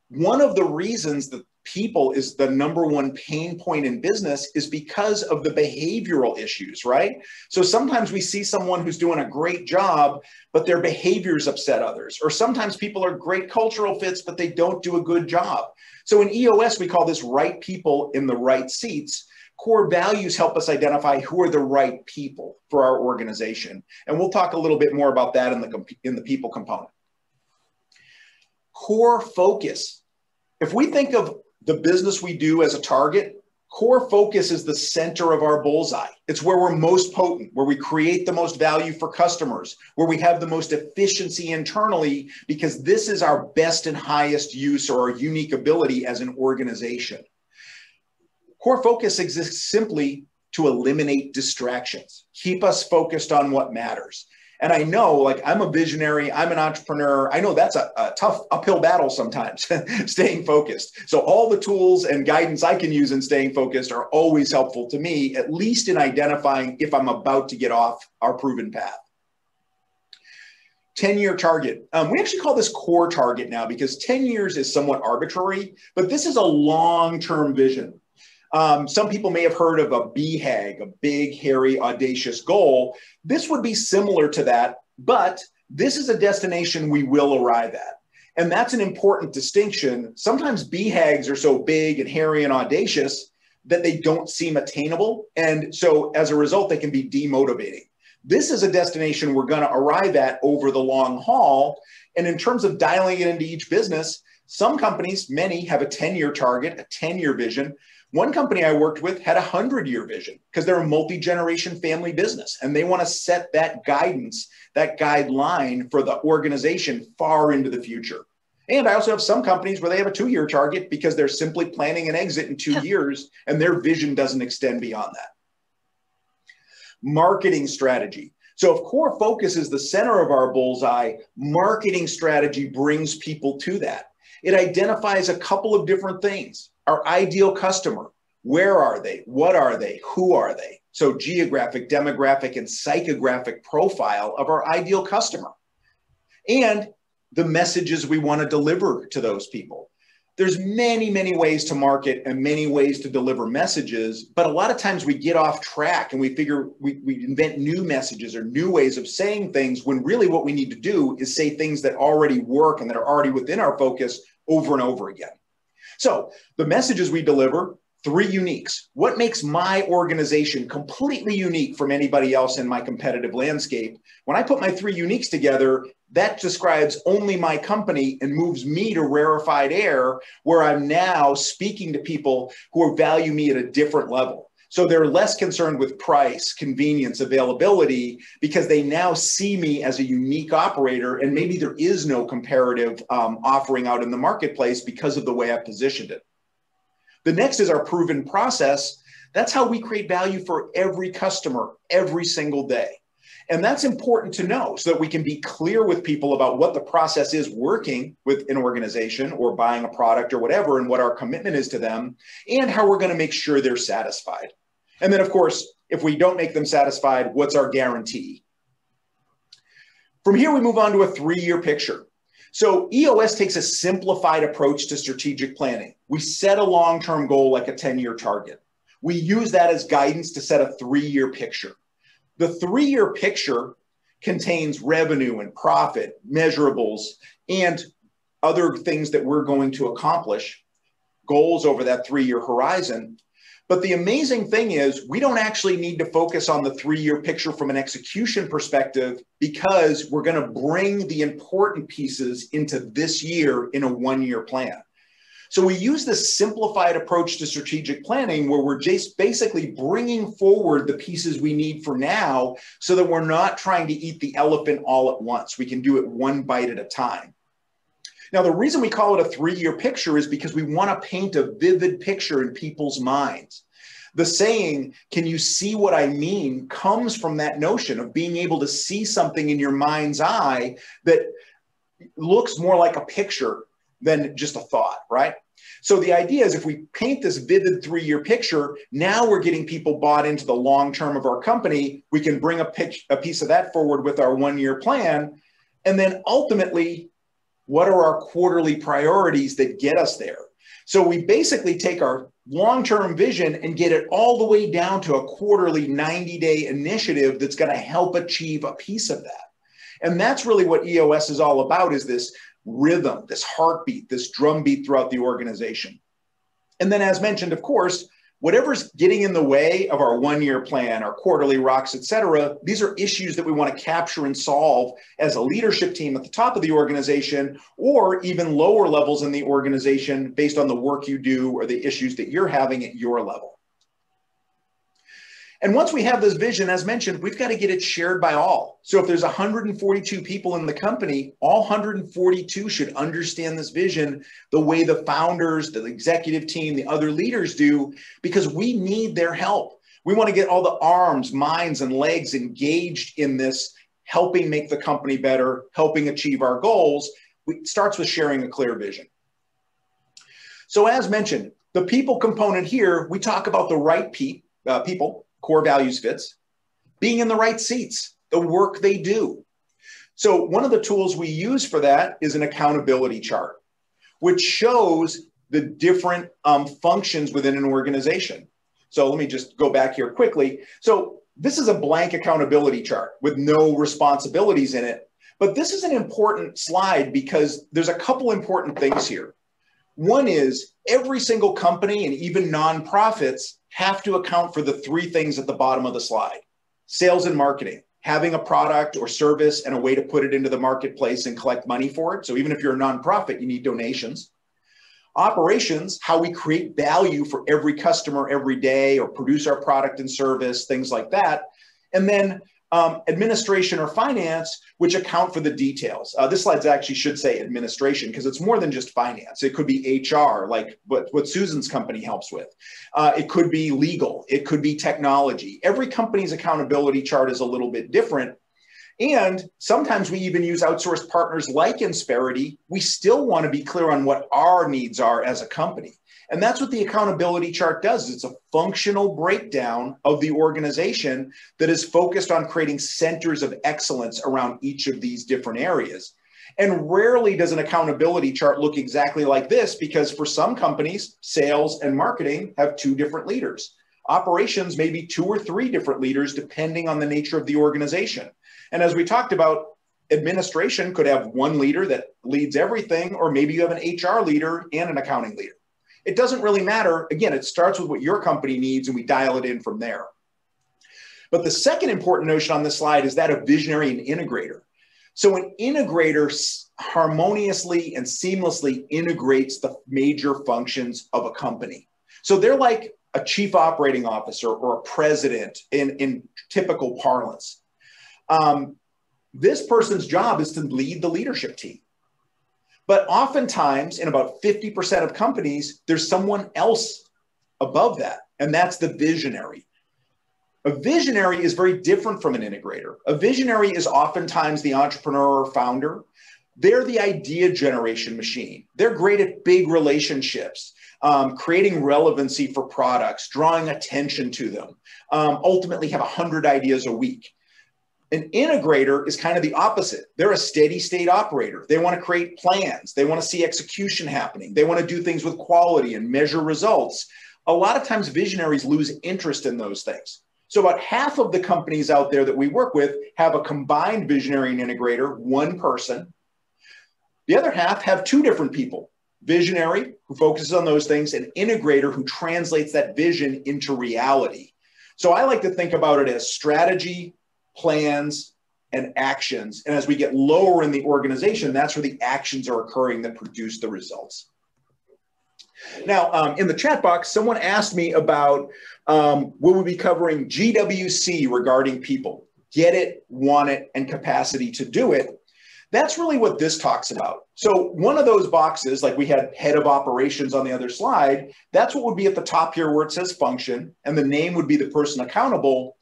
One of the reasons that people is the #1 pain point in business is because of the behavioral issues, right? So sometimes we see someone who's doing a great job, but their behaviors upset others. Or sometimes people are great cultural fits, but they don't do a good job. So in EOS, we call this right people in the right seats. Core values help us identify who are the right people for our organization. And we'll talk a little bit more about that in the people component. Core focus. If we think of the business we do as a target, core focus is the center of our bullseye. It's where we're most potent, where we create the most value for customers, where we have the most efficiency internally, because this is our best and highest use or our unique ability as an organization. Core focus exists simply to eliminate distractions, keep us focused on what matters. And I know, like, I'm a visionary, I'm an entrepreneur. I know that's a tough uphill battle sometimes, staying focused. So all the tools and guidance I can use in staying focused are always helpful to me, at least in identifying if I'm about to get off our proven path. 10-year target. We actually call this core target now because 10 years is somewhat arbitrary, but this is a long-term vision. Some people may have heard of a BHAG, a big, hairy, audacious goal. This would be similar to that, but this is a destination we will arrive at. And that's an important distinction. Sometimes BHAGs are so big and hairy and audacious that they don't seem attainable. And so as a result, they can be demotivating. This is a destination we're going to arrive at over the long haul. And in terms of dialing it into each business, some companies, many, have a 10-year target, a 10-year vision. One company I worked with had a 100-year vision because they're a multi-generation family business and they want to set that guidance, that guideline for the organization far into the future. And I also have some companies where they have a 2-year target because they're simply planning an exit in 2 years and their vision doesn't extend beyond that. Marketing strategy. So if core focus is the center of our bullseye, marketing strategy brings people to that. It identifies a couple of different things. Our ideal customer, where are they? What are they? Who are they? So geographic, demographic, and psychographic profile of our ideal customer. And the messages we want to deliver to those people. There's many, many ways to market and many ways to deliver messages, but a lot of times we get off track and we figure we invent new messages or new ways of saying things when really what we need to do is say things that already work and that are already within our focus over and over again. So the messages we deliver, 3 uniques. What makes my organization completely unique from anybody else in my competitive landscape? When I put my 3 uniques together, that describes only my company and moves me to rarefied air where I'm now speaking to people who value me at a different level. So they're less concerned with price, convenience, availability, because they now see me as a unique operator and maybe there is no comparative offering out in the marketplace because of the way I positioned it. The next is our proven process. That's how we create value for every customer every single day. And that's important to know so that we can be clear with people about what the process is working with an organization or buying a product or whatever and what our commitment is to them and how we're going to make sure they're satisfied. And then, of course, if we don't make them satisfied, what's our guarantee? From here, we move on to a 3-year picture. So EOS takes a simplified approach to strategic planning. We set a long-term goal like a 10-year target. We use that as guidance to set a 3-year picture. The 3-year picture contains revenue and profit, measurables, and other things that we're going to accomplish, goals over that 3-year horizon. But the amazing thing is we don't actually need to focus on the 3-year picture from an execution perspective because we're going to bring the important pieces into this year in a 1-year plan. So we use this simplified approach to strategic planning where we're just basically bringing forward the pieces we need for now so that we're not trying to eat the elephant all at once. We can do it 1 bite at a time. Now, the reason we call it a 3-year picture is because we want to paint a vivid picture in people's minds. The saying, "Can you see what I mean?" comes from that notion of being able to see something in your mind's eye that looks more like a picture than just a thought, right? So the idea is if we paint this vivid 3-year picture, now we're getting people bought into the long term of our company. We can bring a piece of that forward with our 1-year plan. And then ultimately, what are our quarterly priorities that get us there? So we basically take our long-term vision and get it all the way down to a quarterly 90-day initiative that's going to help achieve a piece of that. And that's really what EOS is all about, is this rhythm, this heartbeat, this drumbeat throughout the organization. And then as mentioned, of course, whatever's getting in the way of our 1-year plan, our quarterly rocks, et cetera, these are issues that we want to capture and solve as a leadership team at the top of the organization, or even lower levels in the organization based on the work you do or the issues that you're having at your level. And once we have this vision, as mentioned, we've got to get it shared by all. So if there's 142 people in the company, all 142 should understand this vision the way the founders, the executive team, the other leaders do, because we need their help. We want to get all the arms, minds, and legs engaged in this, helping make the company better, helping achieve our goals. It starts with sharing a clear vision. So as mentioned, the people component here, we talk about the right people, core values fits, being in the right seats, the work they do. So one of the tools we use for that is an accountability chart, which shows the different functions within an organization. So let me just go back here quickly. So this is a blank accountability chart with no responsibilities in it. But this is an important slide because there's a couple important things here. One is every single company and even nonprofits have to account for the 3 things at the bottom of the slide. Sales and marketing, having a product or service and a way to put it into the marketplace and collect money for it. So even if you're a nonprofit, you need donations. Operations, how we create value for every customer every day or produce our product and service, things like that. And then administration or finance, which account for the details. This slide actually should say administration because it's more than just finance. It could be HR, like what Susan's company helps with. It could be legal. It could be technology. Every company's accountability chart is a little bit different. And sometimes we even use outsourced partners like Insperity. We still want to be clear on what our needs are as a company. And that's what the accountability chart does. It's a functional breakdown of the organization that is focused on creating centers of excellence around each of these different areas. And rarely does an accountability chart look exactly like this, because for some companies, sales and marketing have 2 different leaders. Operations may be 2 or 3 different leaders, depending on the nature of the organization. And as we talked about, administration could have 1 leader that leads everything, or maybe you have an HR leader and an accounting leader. It doesn't really matter. Again, it starts with what your company needs and we dial it in from there. But the second important notion on this slide is that of visionary and integrator. So an integrator harmoniously and seamlessly integrates the major functions of a company. So they're like a chief operating officer or a president in typical parlance. This person's job is to lead the leadership team. But oftentimes, in about 50% of companies, there's someone else above that, and that's the visionary. A visionary is very different from an integrator. A visionary is oftentimes the entrepreneur or founder. They're the idea generation machine. They're great at big relationships, creating relevancy for products, drawing attention to them, ultimately have 100 ideas a week. An integrator is kind of the opposite. They're a steady state operator. They want to create plans. They want to see execution happening. They want to do things with quality and measure results. A lot of times visionaries lose interest in those things. So about half of the companies out there that we work with have a combined visionary and integrator, 1 person. The other half have 2 different people, visionary who focuses on those things and integrator who translates that vision into reality. So I like to think about it as strategy, plans, and actions. And as we get lower in the organization, that's where the actions are occurring that produce the results. Now, in the chat box, someone asked me about will we be covering GWC regarding people, get it, want it, and capacity to do it. That's really what this talks about. So one of those boxes, like we had head of operations on the other slide, that's what would be at the top here where it says function, and the name would be the person accountable.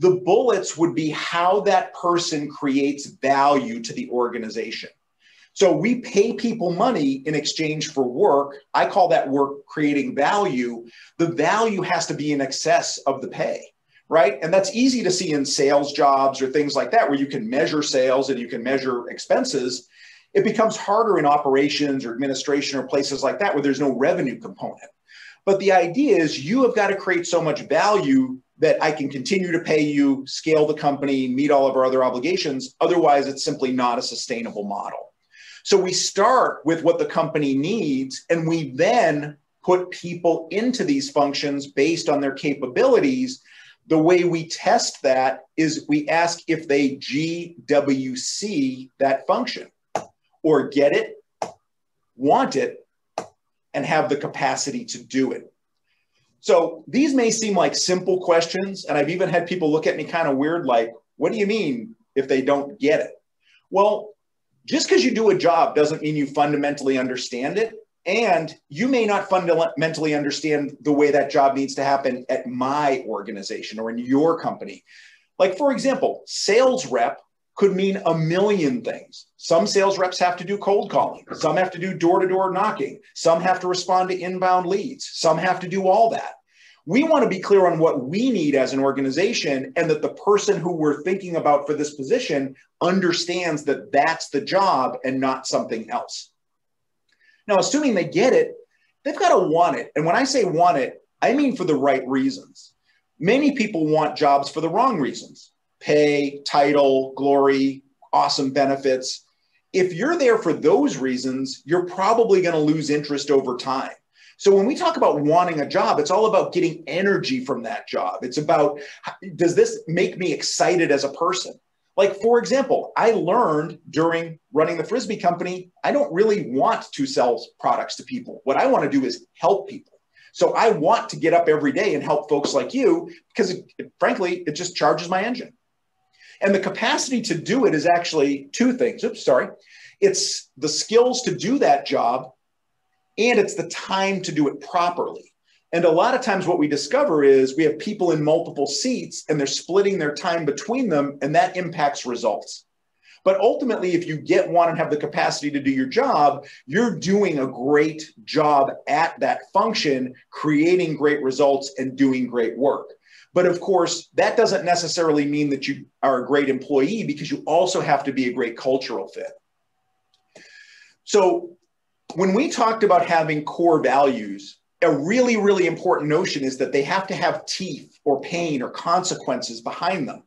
The bullets would be how that person creates value to the organization. So we pay people money in exchange for work. I call that work creating value. The value has to be in excess of the pay, right? And that's easy to see in sales jobs or things like that, where you can measure sales and you can measure expenses. It becomes harder in operations or administration or places like that where there's no revenue component. But the idea is you have got to create so much value that I can continue to pay you, scale the company, meet all of our other obligations. Otherwise, it's simply not a sustainable model. So we start with what the company needs, and we then put people into these functions based on their capabilities. The way we test that is we ask if they GWC that function, or get it, want it, and have the capacity to do it. So these may seem like simple questions, and I've even had people look at me kind of weird, like, what do you mean if they don't get it? Well, just because you do a job doesn't mean you fundamentally understand it, and you may not fundamentally understand the way that job needs to happen at my organization or in your company. Like, for example, sales rep could mean a million things. Some sales reps have to do cold calling. Some have to do door-to-door knocking. Some have to respond to inbound leads. Some have to do all that. We want to be clear on what we need as an organization, and that the person who we're thinking about for this position understands that that's the job and not something else. Now, assuming they get it, they've got to want it. And when I say want it, I mean for the right reasons. Many people want jobs for the wrong reasons. Pay, title, glory, awesome benefits. If you're there for those reasons, you're probably going to lose interest over time. So when we talk about wanting a job, it's all about getting energy from that job. It's about, does this make me excited as a person? Like, for example, I learned during running the Frisbee company, I don't really want to sell products to people. What I want to do is help people. So I want to get up every day and help folks like you because, frankly, it just charges my engine. And the capacity to do it is actually two things. Oops, sorry. It's the skills to do that job, and it's the time to do it properly. And a lot of times what we discover is we have people in multiple seats and they're splitting their time between them, and that impacts results. But ultimately, if you want and have the capacity to do your job, you're doing a great job at that function, creating great results and doing great work. But of course, that doesn't necessarily mean that you are a great employee, because you also have to be a great cultural fit. So when we talked about having core values, a really, really important notion is that they have to have teeth or pain or consequences behind them.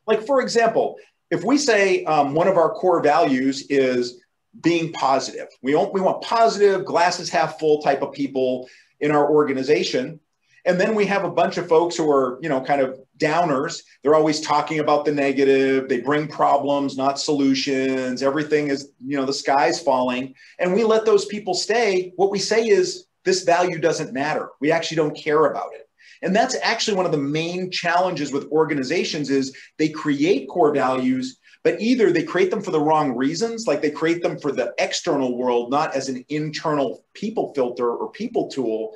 Like, for example, if we say one of our core values is being positive, we want positive, glasses half full type of people in our organization. And then we have a bunch of folks who are, kind of downers. They're always talking about the negative. They bring problems, not solutions. Everything is, the sky's falling. And we let those people stay. What we say is, this value doesn't matter. We actually don't care about it. And that's actually one of the main challenges with organizations is they create core values, but either they create them for the wrong reasons, like they create them for the external world, not as an internal people filter or people tool.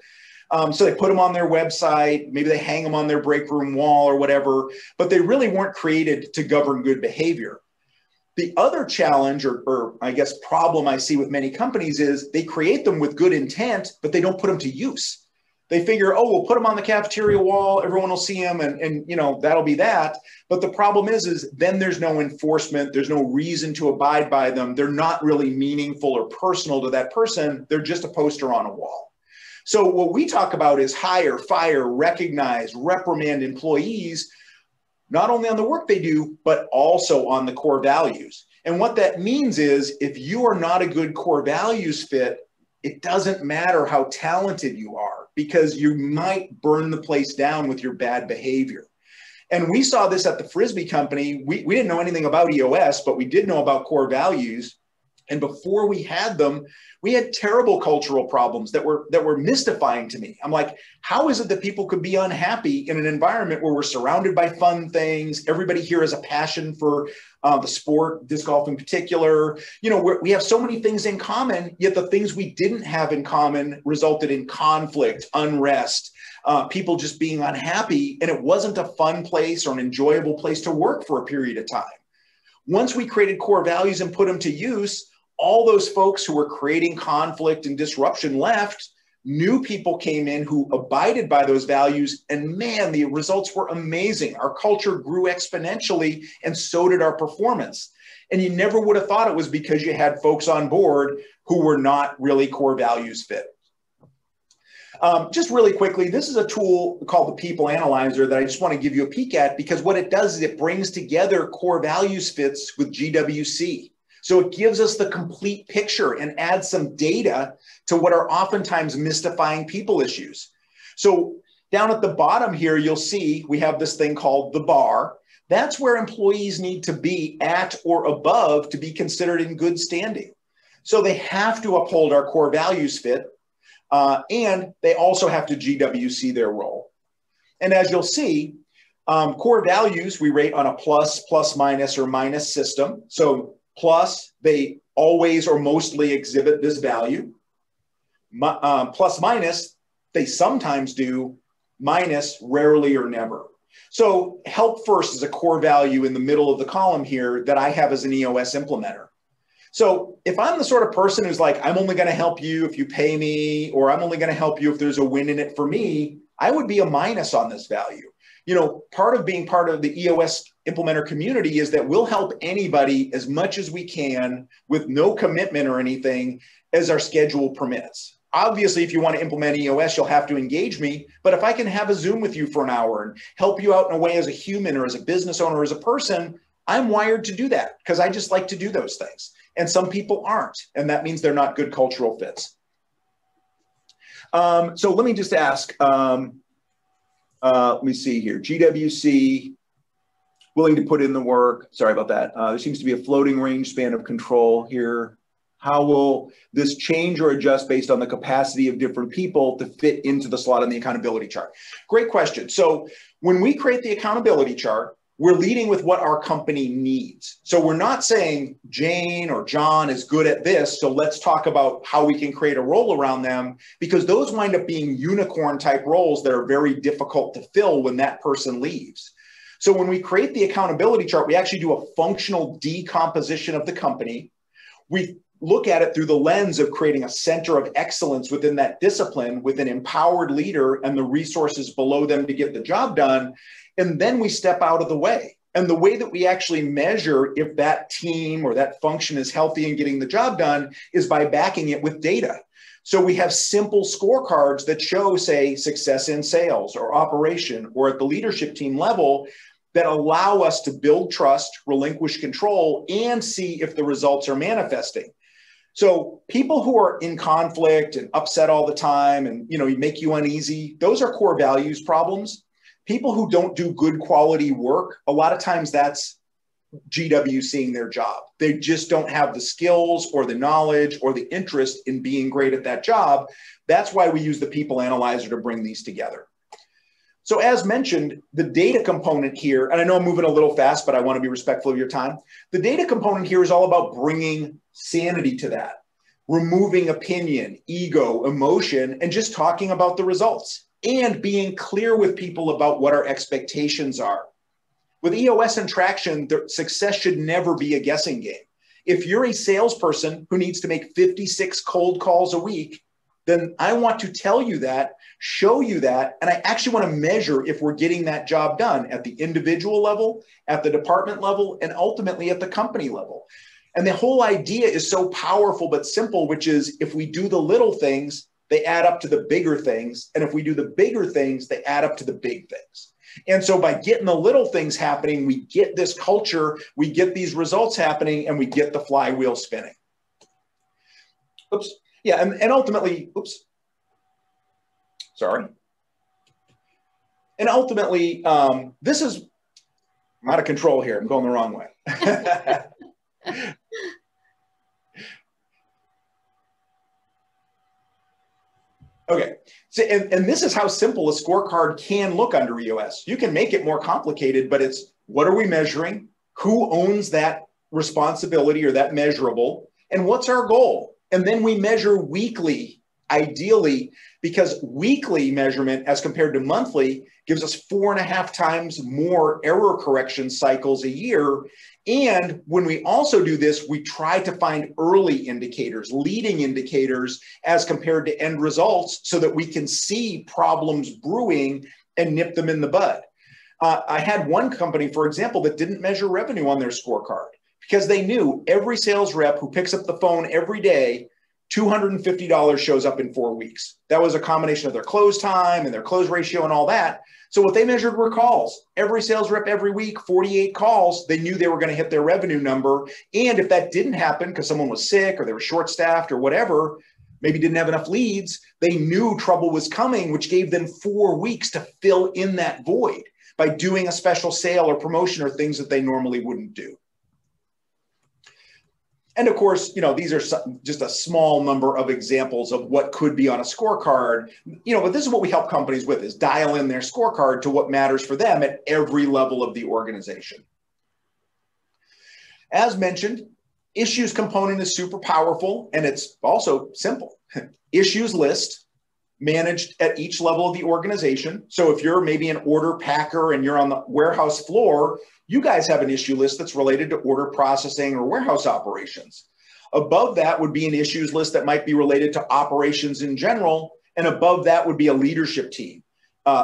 So they put them on their website, maybe they hang them on their break room wall or whatever, but they really weren't created to govern good behavior. The other challenge or I guess problem I see with many companies is they create them with good intent, but they don't put them to use. They figure, oh, we'll put them on the cafeteria wall, everyone will see them, and that'll be that. But the problem is then there's no enforcement, there's no reason to abide by them. They're not really meaningful or personal to that person. They're just a poster on a wall. So what we talk about is hire, fire, recognize, reprimand employees, not only on the work they do, but also on the core values. And what that means is if you are not a good core values fit, it doesn't matter how talented you are, because you might burn the place down with your bad behavior. And we saw this at the Frisbee company. We didn't know anything about EOS, but we did know about core values. And before we had them, we had terrible cultural problems that were mystifying to me. I'm like, how is it that people could be unhappy in an environment where we're surrounded by fun things? Everybody here has a passion for the sport, disc golf in particular. We have so many things in common, yet the things we didn't have in common resulted in conflict, unrest, people just being unhappy. And it wasn't a fun place or an enjoyable place to work for a period of time. Once we created core values and put them to use, all those folks who were creating conflict and disruption left. New people came in who abided by those values, and man, the results were amazing. Our culture grew exponentially, and so did our performance. And you never would have thought it was because you had folks on board who were not really core values fit. Just really quickly, this is a tool called the People Analyzer that I just want to give you a peek at, because what it does is it brings together core values fits with GWC. So it gives us the complete picture and adds some data to what are oftentimes mystifying people issues. So down at the bottom here, you'll see we have this thing called the bar. That's where employees need to be at or above to be considered in good standing. So they have to uphold our core values fit, and they also have to GWC their role. And as you'll see, core values we rate on a plus, plus minus, or minus system. So plus, they always or mostly exhibit this value. Plus minus, they sometimes do. Minus, rarely or never. So help first is a core value in the middle of the column here that I have as an EOS implementer. So if I'm the sort of person who's like, I'm only going to help you if you pay me, or I'm only going to help you if there's a win in it for me, I would be a minus on this value. You know, part of being part of the EOS implementer community is that we'll help anybody as much as we can with no commitment or anything as our schedule permits. Obviously, if you want to implement EOS, you'll have to engage me. But if I can have a Zoom with you for an hour and help you out in a way as a human or as a business owner or as a person, I'm wired to do that because I just like to do those things. And some people aren't, and that means they're not good cultural fits. So let me just ask, let me see here. GWC, willing to put in the work. Sorry about that. There seems to be a floating range span of control here. How will this change or adjust based on the capacity of different people to fit into the slot on the accountability chart? Great question. So when we create the accountability chart, we're leading with what our company needs. So we're not saying Jane or John is good at this, so let's talk about how we can create a role around them, because those wind up being unicorn type roles that are very difficult to fill when that person leaves. So when we create the accountability chart, we actually do a functional decomposition of the company. We look at it through the lens of creating a center of excellence within that discipline with an empowered leader and the resources below them to get the job done. And then we step out of the way. And the way that we actually measure if that team or that function is healthy and getting the job done is by backing it with data. So we have simple scorecards that show, say, success in sales or operation or at the leadership team level that allow us to build trust, relinquish control, and see if the results are manifesting. So people who are in conflict and upset all the time and make you uneasy, those are core values problems. People who don't do good quality work, a lot of times that's GWCing their job. They just don't have the skills or the knowledge or the interest in being great at that job. That's why we use the People Analyzer to bring these together. So as mentioned, the data component here, and I know I'm moving a little fast, but I want to be respectful of your time. The data component here is all about bringing sanity to that, removing opinion, ego, emotion, and just talking about the results and being clear with people about what our expectations are. With EOS and traction, success should never be a guessing game. If you're a salesperson who needs to make 56 cold calls a week, then I want to tell you that, show you that, and I actually want to measure if we're getting that job done at the individual level, at the department level, and ultimately at the company level. And the whole idea is so powerful but simple, which is if we do the little things, they add up to the bigger things. And if we do the bigger things, they add up to the big things. And so by getting the little things happening, we get this culture, we get these results happening, and we get the flywheel spinning. Oops. Yeah, and ultimately, oops. Sorry. And ultimately, this is, I'm out of control here. I'm going the wrong way. Okay, so, and this is how simple a scorecard can look under EOS. You can make it more complicated, but it's what are we measuring? Who owns that responsibility or that measurable? And what's our goal? And then we measure weekly, ideally, because weekly measurement as compared to monthly gives us 4.5 times more error correction cycles a year And when we also do this, we try to find early indicators, leading indicators as compared to end results so that we can see problems brewing and nip them in the bud. I had one company, for example, that didn't measure revenue on their scorecard because they knew every sales rep who picks up the phone every day, $250 shows up in 4 weeks. That was a combination of their close time and their close ratio and all that. So what they measured were calls. Every sales rep every week, 48 calls, they knew they were going to hit their revenue number. And if that didn't happen because someone was sick or they were short-staffed or whatever, maybe didn't have enough leads, they knew trouble was coming, which gave them 4 weeks to fill in that void by doing a special sale or promotion or things that they normally wouldn't do. And of course, you know, these are just a small number of examples of what could be on a scorecard, you know, but this is what we help companies with, is dial in their scorecard to what matters for them at every level of the organization. As mentioned, issues component is super powerful and it's also simple. Issues list managed at each level of the organization. So if you're maybe an order packer and you're on the warehouse floor, you guys have an issue list that's related to order processing or warehouse operations. Above that would be an issues list that might be related to operations in general. And above that would be a leadership team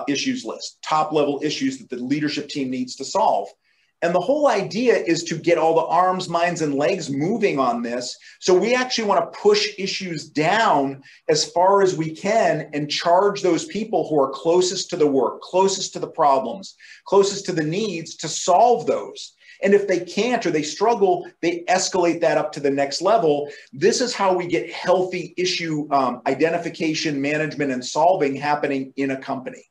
issues list, top level issues that the leadership team needs to solve. And the whole idea is to get all the arms, minds, and legs moving on this. So we actually want to push issues down as far as we can and charge those people who are closest to the work, closest to the problems, closest to the needs to solve those. And if they can't or they struggle, they escalate that up to the next level. This is how we get healthy issue identification, management, and solving happening in a company.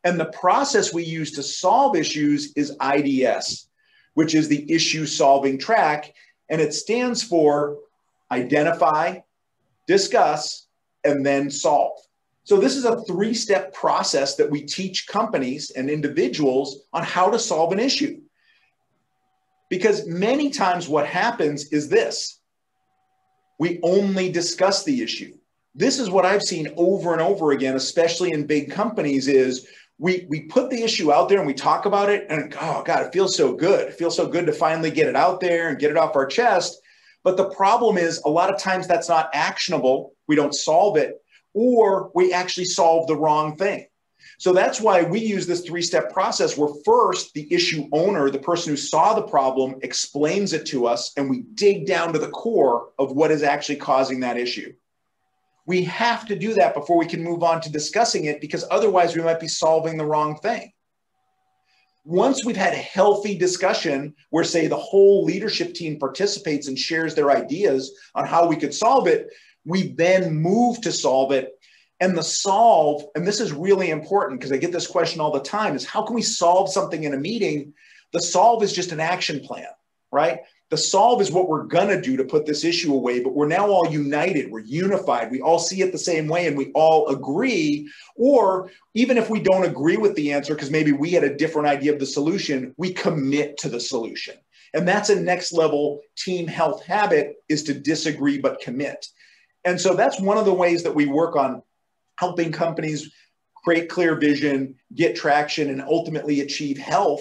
And the process we use to solve issues is IDS, which is the issue solving track. And it stands for identify, discuss, and then solve. So this is a 3-step process that we teach companies and individuals on how to solve an issue. Because many times what happens is this: we only discuss the issue. This is what I've seen over and over again, especially in big companies, is we put the issue out there and we talk about it and, oh God, it feels so good. It feels so good to finally get it out there and get it off our chest. But the problem is a lot of times that's not actionable. We don't solve it, or we actually solve the wrong thing. So that's why we use this 3-step process where first the issue owner, the person who saw the problem, explains it to us and we dig down to the core of what is actually causing that issue. We have to do that before we can move on to discussing it, because otherwise we might be solving the wrong thing. Once we've had a healthy discussion where, say, the whole leadership team participates and shares their ideas on how we could solve it, we then move to solve it. And the solve, and this is really important because I get this question all the time, is how can we solve something in a meeting? The solve is just an action plan, right? The solve is what we're going to do to put this issue away, but we're now all united. We're unified. We all see it the same way and we all agree. Or even if we don't agree with the answer, because maybe we had a different idea of the solution, we commit to the solution. And that's a next level team health habit, is to disagree but commit. And so that's one of the ways that we work on helping companies create clear vision, get traction, and ultimately achieve health,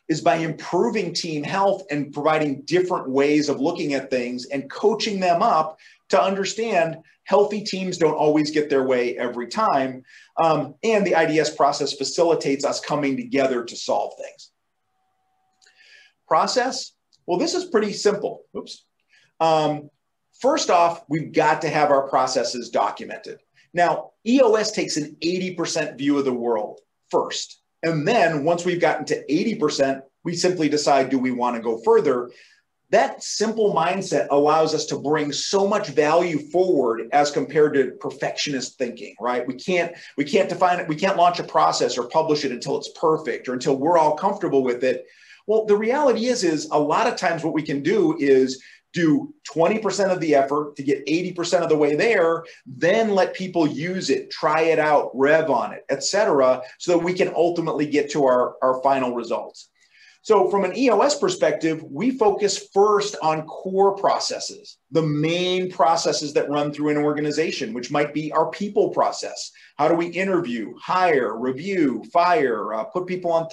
is by improving team health and providing different ways of looking at things and coaching them up to understand healthy teams don't always get their way every time. And the IDS process facilitates us coming together to solve things. Process? Well, this is pretty simple. Oops. First off, we've got to have our processes documented. Now, EOS takes an 80% view of the world first. And then once we've gotten to 80%, we simply decide, do we want to go further? That simple mindset allows us to bring so much value forward as compared to perfectionist thinking, right? We can't define it. We can't launch a process or publish it until it's perfect or until we're all comfortable with it. Well, the reality is a lot of times what we can do is do 20% of the effort to get 80% of the way there, then let people use it, try it out, rev on it, etc., so that we can ultimately get to our final results. So from an EOS perspective, we focus first on core processes, the main processes that run through an organization, which might be our people process. How do we interview, hire, review, fire, put people on,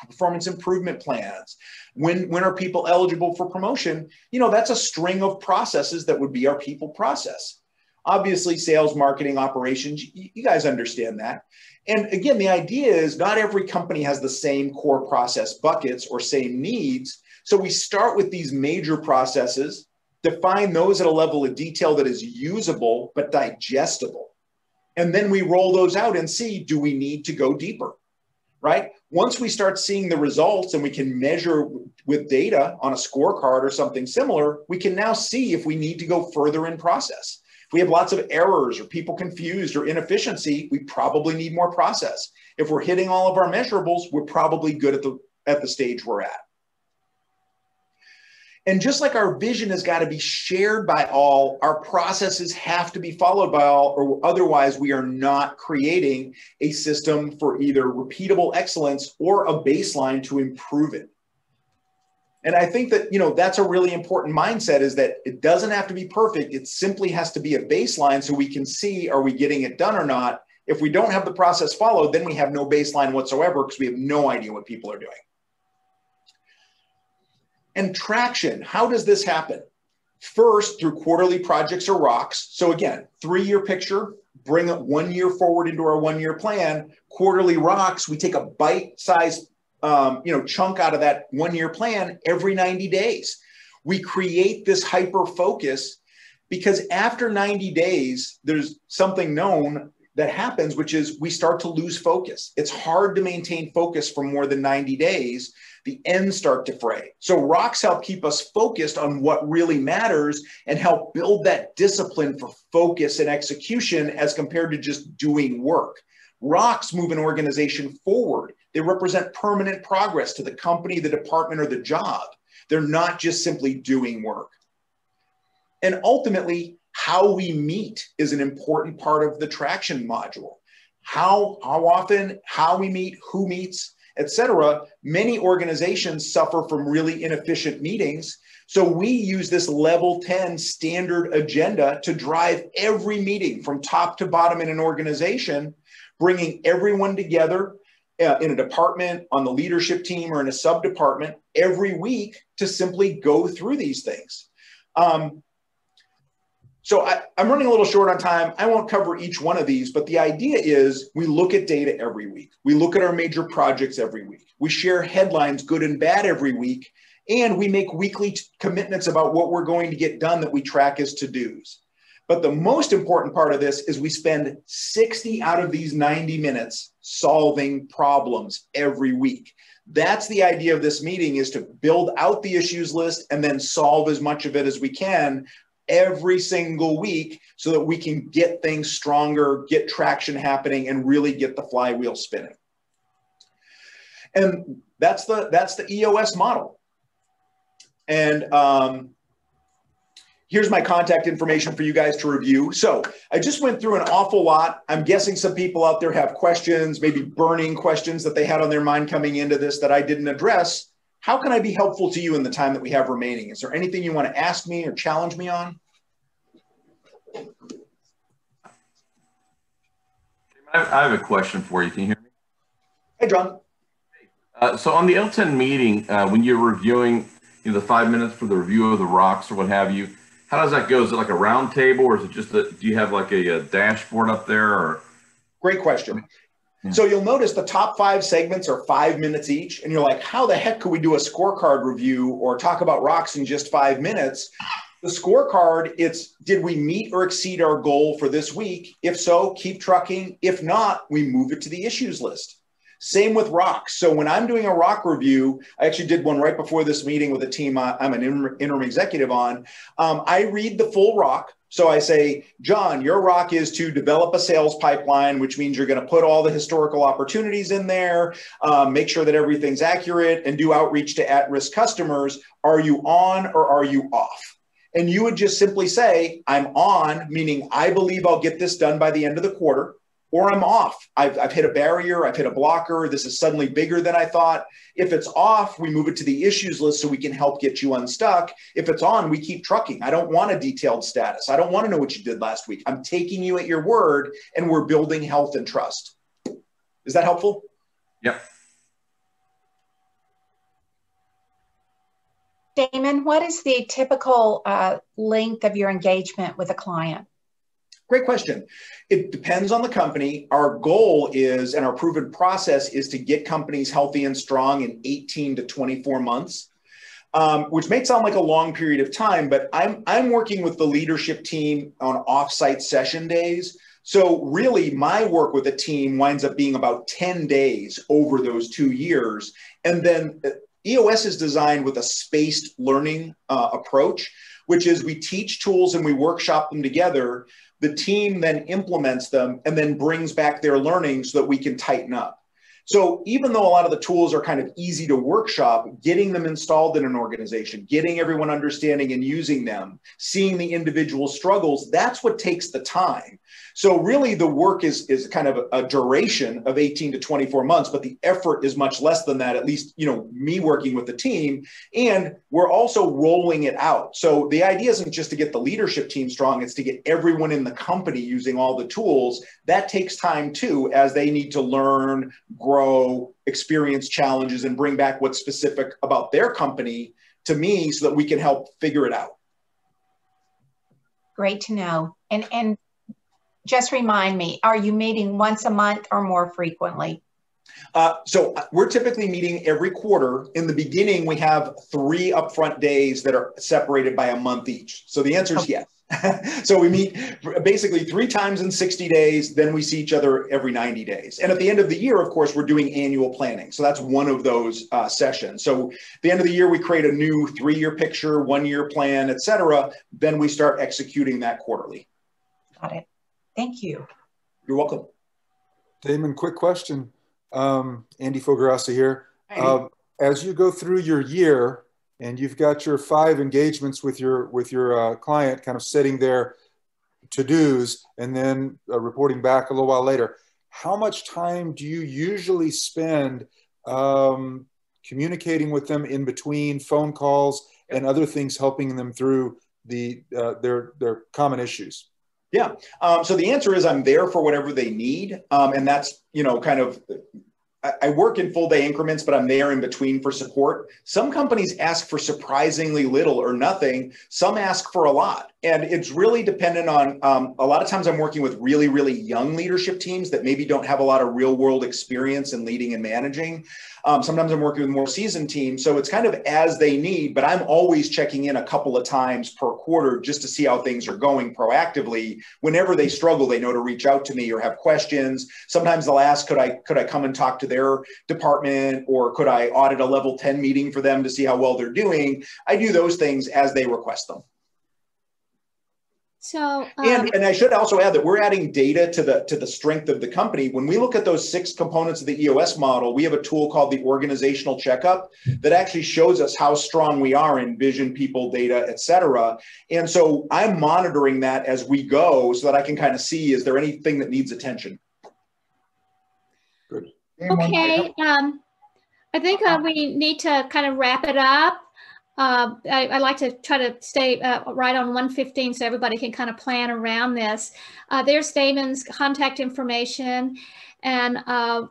performance improvement plans? When are people eligible for promotion? That's a string of processes that would be our people process. Obviously, sales, marketing, operations, you guys understand that. And again, the idea is not every company has the same core process buckets or same needs. So we start with these major processes, define those at a level of detail that is usable but digestible. And then we roll those out and see, do we need to go deeper, right? Once we start seeing the results and we can measure with data on a scorecard or something similar, we can now see if we need to go further in process. If we have lots of errors or people confused or inefficiency, we probably need more process. If we're hitting all of our measurables, we're probably good at the stage we're at. And just like our vision has got to be shared by all, our processes have to be followed by all, or otherwise we are not creating a system for either repeatable excellence or a baseline to improve it. And I think that, that's a really important mindset, is that it doesn't have to be perfect. It simply has to be a baseline so we can see, are we getting it done or not? If we don't have the process followed, then we have no baseline whatsoever because we have no idea what people are doing. And traction, how does this happen? First, through quarterly projects or rocks. So again, 3-year picture, bring it 1 year forward into our 1 year plan. Quarterly rocks, we take a bite-sized chunk out of that 1 year plan every 90 days. We create this hyper focus because after 90 days, there's something known that happens, which is we start to lose focus. It's hard to maintain focus for more than 90 days. The ends start to fray. So rocks help keep us focused on what really matters and help build that discipline for focus and execution as compared to just doing work. Rocks move an organization forward. They represent permanent progress to the company, the department, or the job. They're not just simply doing work. And ultimately, how we meet is an important part of the traction module. How often, how we meet, who meets, etc. Many organizations suffer from really inefficient meetings. So we use this level 10 standard agenda to drive every meeting from top to bottom in an organization, bringing everyone together in a department, on the leadership team, or in a sub-department every week to simply go through these things. So I'm running a little short on time. I won't cover each one of these, but the idea is we look at data every week. We look at our major projects every week. We share headlines, good and bad, every week. And we make weekly commitments about what we're going to get done that we track as to-dos. But the most important part of this is we spend 60 out of these 90 minutes solving problems every week. That's the idea of this meeting, is to build out the issues list and then solve as much of it as we can every single week so that we can get things stronger, get traction happening, and really get the flywheel spinning. And that's the EOS model. And here's my contact information for you guys to review. So I just went through an awful lot. I'm guessing some people out there have questions, maybe burning questions that they had on their mind coming into this that I didn't address. How can I be helpful to you in the time that we have remaining? Is there anything you want to ask me or challenge me on? I have a question for you. Can you hear me? Hey, John. So on the L10 meeting, when you're reviewing the 5 minutes for the review of the rocks or what have you, how does that go? Is it like a round table, or is it just do you have like a dashboard up there? Or? Great question. Yeah. So you'll notice the top 5 segments are 5 minutes each. And you're like, how the heck could we do a scorecard review or talk about rocks in just 5 minutes? The scorecard, it's, did we meet or exceed our goal for this week? If so, keep trucking. If not, we move it to the issues list. Same with rocks. So when I'm doing a rock review, I actually did one right before this meeting with a team I'm an interim executive on. I read the full rock. So I say, John, your rock is to develop a sales pipeline, which means you're going to put all the historical opportunities in there, make sure that everything's accurate, and do outreach to at-risk customers. Are you on or are you off? And you would just simply say, I'm on, meaning I believe I'll get this done by the end of the quarter. or I'm off. I've hit a barrier, I've hit a blocker, this is suddenly bigger than I thought. If it's off, we move it to the issues list so we can help get you unstuck. If it's on, we keep trucking. I don't want a detailed status. I don't want to know what you did last week. I'm taking you at your word, and we're building health and trust. Is that helpful? Yep. Damon, what is the typical length of your engagement with a client? Great question. It depends on the company. Our goal is, and our proven process is to get companies healthy and strong in 18 to 24 months, which may sound like a long period of time, but I'm working with the leadership team on offsite session days. So really my work with a team winds up being about 10 days over those 2 years. And then EOS is designed with a spaced learning approach, which is we teach tools and we workshop them together. The team then implements them and then brings back their learning so that we can tighten up. So even though a lot of the tools are kind of easy to workshop, getting them installed in an organization, getting everyone understanding and using them, seeing the individual struggles, that's what takes the time. So really the work is kind of a duration of 18 to 24 months, but the effort is much less than that, at least, you know, me working with the team, and we're also rolling it out. So the idea isn't just to get the leadership team strong, it's to get everyone in the company using all the tools. That takes time too, as they need to learn, grow, experience challenges, and bring back what's specific about their company to me so that we can help figure it out. Great to know. And just remind me, are you meeting once a month or more frequently? So we're typically meeting every quarter. In the beginning, we have 3 upfront days that are separated by a month each. So the answer is yes. So we meet basically 3 times in 60 days, then we see each other every 90 days. And at the end of the year, of course, we're doing annual planning. So that's one of those sessions. So at the end of the year, we create a new 3-year picture, 1-year plan, et cetera. Then we start executing that quarterly. Got it. Thank you. You're welcome. Damon, quick question. Andy Fogarasi here. As you go through your year and you've got your 5 engagements with your client, kind of setting their to-dos and then reporting back a little while later, how much time do you usually spend communicating with them in between phone calls and other things, helping them through their common issues? Yeah. So the answer is I'm there for whatever they need. And that's, you know, kind of, I work in full day increments, but I'm there in between for support. Some companies ask for surprisingly little or nothing. Some ask for a lot. And it's really dependent on, a lot of times I'm working with really, really young leadership teams that maybe don't have a lot of real world experience in leading and managing. Sometimes I'm working with more seasoned teams. So it's kind of as they need, but I'm always checking in a couple of times per quarter just to see how things are going proactively. Whenever they struggle, they know to reach out to me or have questions. Sometimes they'll ask, could I come and talk to their department, or could I audit a level 10 meeting for them to see how well they're doing? I do those things as they request them. So, and I should also add that we're adding data to the strength of the company. When we look at those 6 components of the EOS model, we have a tool called the organizational checkup that actually shows us how strong we are in vision, people, data, et cetera. And so I'm monitoring that as we go so that I can kind of see, is there anything that needs attention? Good. okay, I think we need to kind of wrap it up. I like to try to stay right on 1:15 so everybody can kind of plan around this. There's Damon's contact information. And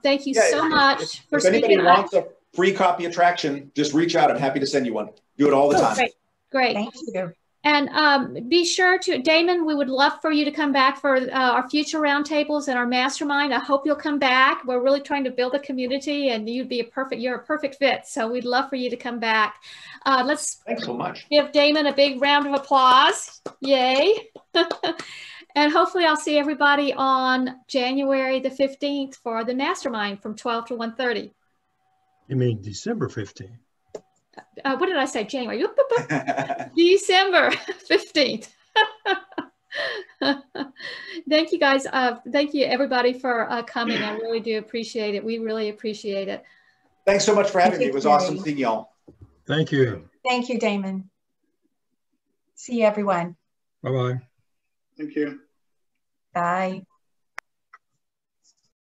thank you so much for speaking. If anybody wants a free copy of Traction, just reach out. I'm happy to send you one. Do it all the time. Great. Thank you. And be sure to, Damon, we would love for you to come back for our future roundtables and our mastermind. I hope you'll come back. We're really trying to build a community, and you're a perfect fit. So we'd love for you to come back. Thanks so much. Give Damon a big round of applause. Yay. And hopefully I'll see everybody on January the 15th for the mastermind from 12 to 1:30. You mean December 15th? What did I say? January. December 15th. Thank you guys. Thank you everybody for coming. I really do appreciate it. We really appreciate it. Thanks so much for having me. It was awesome seeing y'all. Thank you. Thank you, Damon. See you, everyone. Bye-bye. Thank you. Bye.